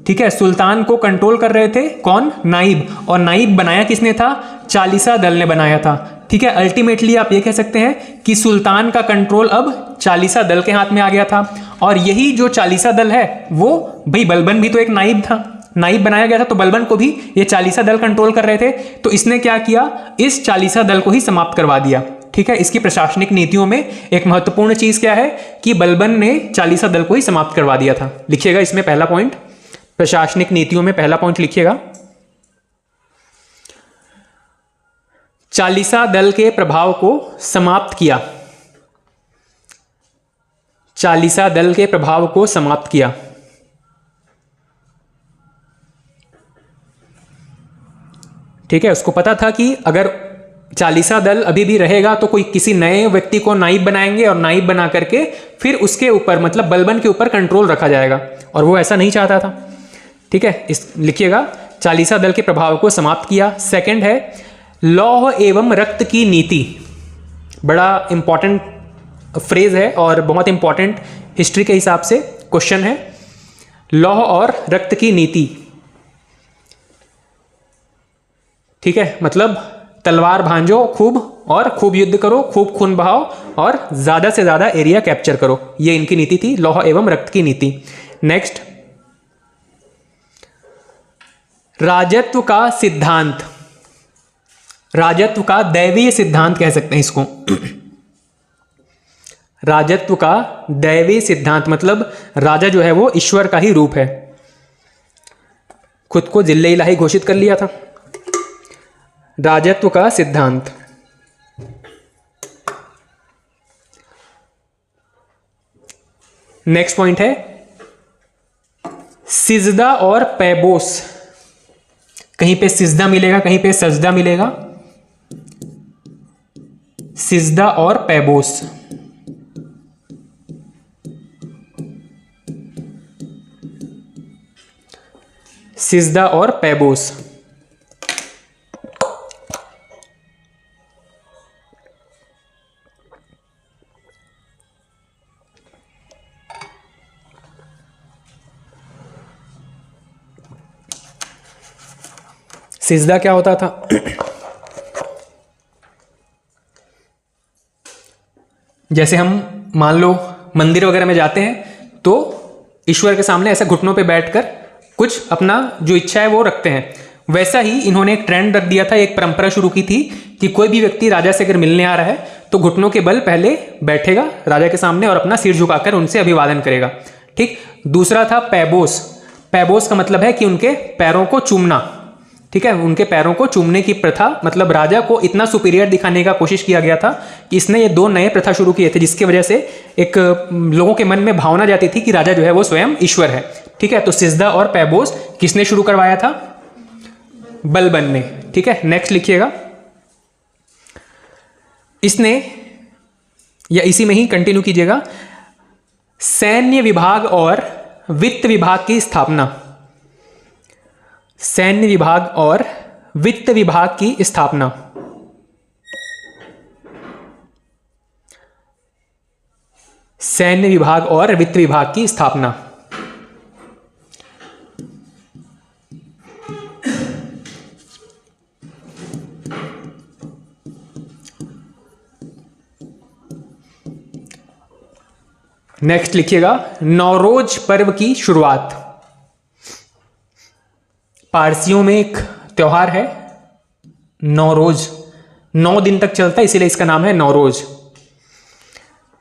ठीक है, सुल्तान को कंट्रोल कर रहे थे कौन, नाइब। और नाइब बनाया किसने था, चालीसा दल ने बनाया था। ठीक है, अल्टीमेटली आप ये कह सकते हैं कि सुल्तान का कंट्रोल अब चालीसा दल के हाथ में आ गया था। और यही जो चालीसा दल है वो भाई बलबन भी तो एक नाइब था, नाइब बनाया गया था, तो बलबन को भी ये चालीसा दल कंट्रोल कर रहे थे। तो इसने क्या किया, इस चालीसा दल को ही समाप्त करवा दिया। ठीक है, इसकी प्रशासनिक नीतियों में एक महत्वपूर्ण चीज क्या है कि बलबन ने चालीसा दल को ही समाप्त करवा दिया था। लिखिएगा इसमें पहला पॉइंट, प्रशासनिक नीतियों में पहला पॉइंट लिखिएगा, चालीसा दल के प्रभाव को समाप्त किया। चालीसा दल के प्रभाव को समाप्त किया। ठीक है, उसको पता था कि अगर चालीसा दल अभी भी रहेगा तो कोई किसी नए व्यक्ति को नाइब बनाएंगे और नाइब बना करके फिर उसके ऊपर मतलब बलबन के ऊपर कंट्रोल रखा जाएगा, और वो ऐसा नहीं चाहता था। ठीक है, इस लिखिएगा चालीसा दल के प्रभाव को समाप्त किया। सेकंड है लौह एवं रक्त की नीति, बड़ा इंपॉर्टेंट फ्रेज है और बहुत इंपॉर्टेंट हिस्ट्री के हिसाब से क्वेश्चन है। लौह और रक्त की नीति, ठीक है, मतलब तलवार भांजो खूब और खूब युद्ध करो, खूब खून बहाओ और ज्यादा से ज्यादा एरिया कैप्चर करो, ये इनकी नीति थी, लौह एवं रक्त की नीति। नेक्स्ट, राजत्व का सिद्धांत, राजत्व का दैवीय सिद्धांत कह सकते हैं इसको। राजत्व का दैवीय सिद्धांत मतलब राजा जो है वो ईश्वर का ही रूप है, खुद को जिल्ले इलाही घोषित कर लिया था। राजत्व का सिद्धांत। नेक्स्ट पॉइंट है सिजदा और पैबोस, कहीं पे सिजदा मिलेगा कहीं पे सजदा मिलेगा, सिजदा और पैबोस। सिजदा और पैबोस। सिजदा क्या होता था, जैसे हम मान लो मंदिर वगैरह में जाते हैं तो ईश्वर के सामने ऐसे घुटनों पे बैठकर कुछ अपना जो इच्छा है वो रखते हैं, वैसा ही इन्होंने एक ट्रेंड रख दिया था, एक परंपरा शुरू की थी कि कोई भी व्यक्ति राजा से अगर मिलने आ रहा है तो घुटनों के बल पहले बैठेगा राजा के सामने और अपना सिर झुकाकर उनसे अभिवादन करेगा। ठीक, दूसरा था पैबोस। पैबोस का मतलब है कि उनके पैरों को चूमना। ठीक है, उनके पैरों को चूमने की प्रथा, मतलब राजा को इतना सुपीरियर दिखाने का कोशिश किया गया था कि इसने ये दो नए प्रथा शुरू किए थे, जिसकी वजह से एक लोगों के मन में भावना जाती थी कि राजा जो है वो स्वयं ईश्वर है। ठीक है, तो सिजदा और पैबोस किसने शुरू करवाया था, बलबन ने। ठीक है, नेक्स्ट लिखिएगा, इसने या इसी में ही कंटिन्यू कीजिएगा, सैन्य विभाग और वित्त विभाग की स्थापना। सैन्य विभाग और वित्त विभाग की स्थापना। सैन्य विभाग और वित्त विभाग की स्थापना। नेक्स्ट लिखिएगा, नौरोज पर्व की शुरुआत। पारसियों में एक त्योहार है नौरोज, 9 दिन तक चलता है, इसीलिए इसका नाम है नौरोज।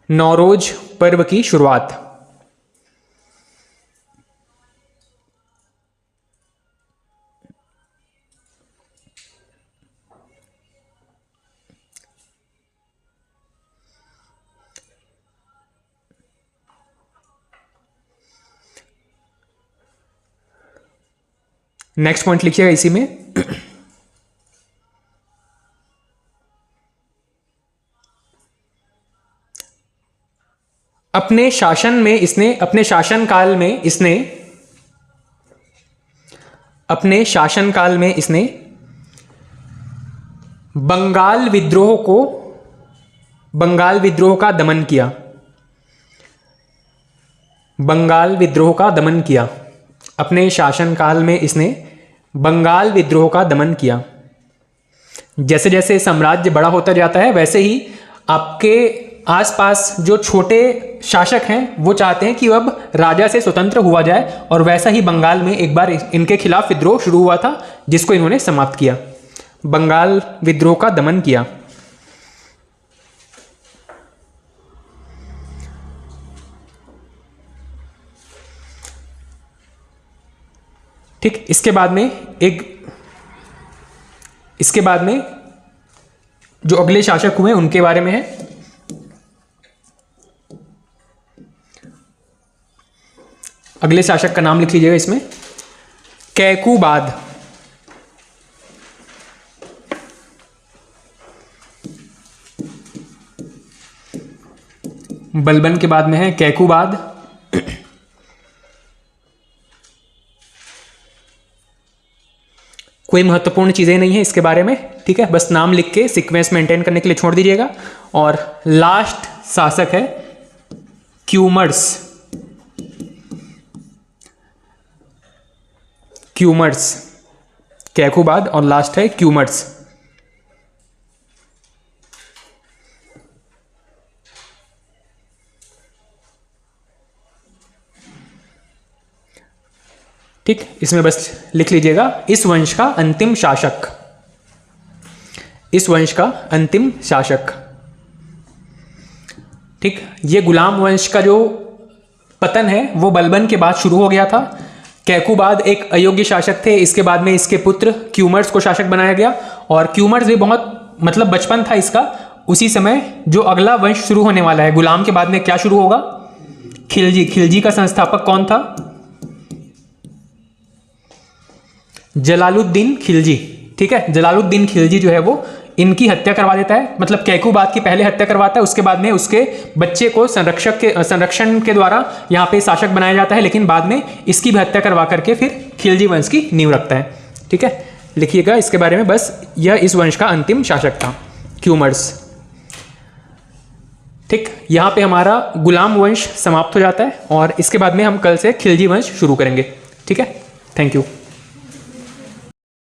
नौरोज पर्व की शुरुआत। नेक्स्ट पॉइंट लिखिएगा इसी में, अपने शासन में इसने, अपने शासनकाल में इसने, अपने शासनकाल में इसने बंगाल विद्रोह को, बंगाल विद्रोह का दमन किया। बंगाल विद्रोह का दमन किया। अपने शासनकाल में इसने बंगाल विद्रोह का दमन किया। जैसे जैसे साम्राज्य बड़ा होता जाता है वैसे ही आपके आसपास जो छोटे शासक हैं वो चाहते हैं कि अब राजा से स्वतंत्र हुआ जाए, और वैसा ही बंगाल में एक बार इनके खिलाफ विद्रोह शुरू हुआ था जिसको इन्होंने समाप्त किया। बंगाल विद्रोह का दमन किया। ठीक, इसके बाद में जो अगले शासक हुए उनके बारे में है। अगले शासक का नाम लिख लीजिएगा इसमें, कैकुबाद। बलबन के बाद में है कैकुबाद। कोई महत्वपूर्ण चीज़ें नहीं है इसके बारे में, ठीक है, बस नाम लिख के सीक्वेंस मेंटेन करने के लिए छोड़ दीजिएगा। और लास्ट शासक है क्यूमर्स। कैकुबाद और लास्ट है क्यूमर्स। ठीक, इसमें बस लिख लीजिएगा इस वंश का अंतिम शासक। इस वंश का अंतिम शासक। ठीक, ये गुलाम वंश का जो पतन है वो बलबन के बाद शुरू हो गया था। कैकुबाद एक अयोग्य शासक थे, इसके बाद में इसके पुत्र क्यूमर्स को शासक बनाया गया, और क्यूमर्स भी बहुत मतलब बचपन था इसका उसी समय जो अगला वंश शुरू होने वाला है। गुलाम के बाद में क्या शुरू होगा? खिलजी। खिलजी का संस्थापक कौन था? जलालुद्दीन खिलजी। ठीक है, जलालुद्दीन खिलजी जो है वो इनकी हत्या करवा देता है, मतलब कैकुबाद की पहले हत्या करवाता है, उसके बाद में उसके बच्चे को संरक्षण के द्वारा यहाँ पे शासक बनाया जाता है, लेकिन बाद में इसकी भी हत्या करवा करके फिर खिलजी वंश की नींव रखता है। ठीक है, लिखिएगा इसके बारे में, बस यह इस वंश का अंतिम शासक था, क्यूमर्स। ठीक, यहाँ पे हमारा गुलाम वंश समाप्त हो जाता है और इसके बाद में हम कल से खिलजी वंश शुरू करेंगे। ठीक है, थैंक यू।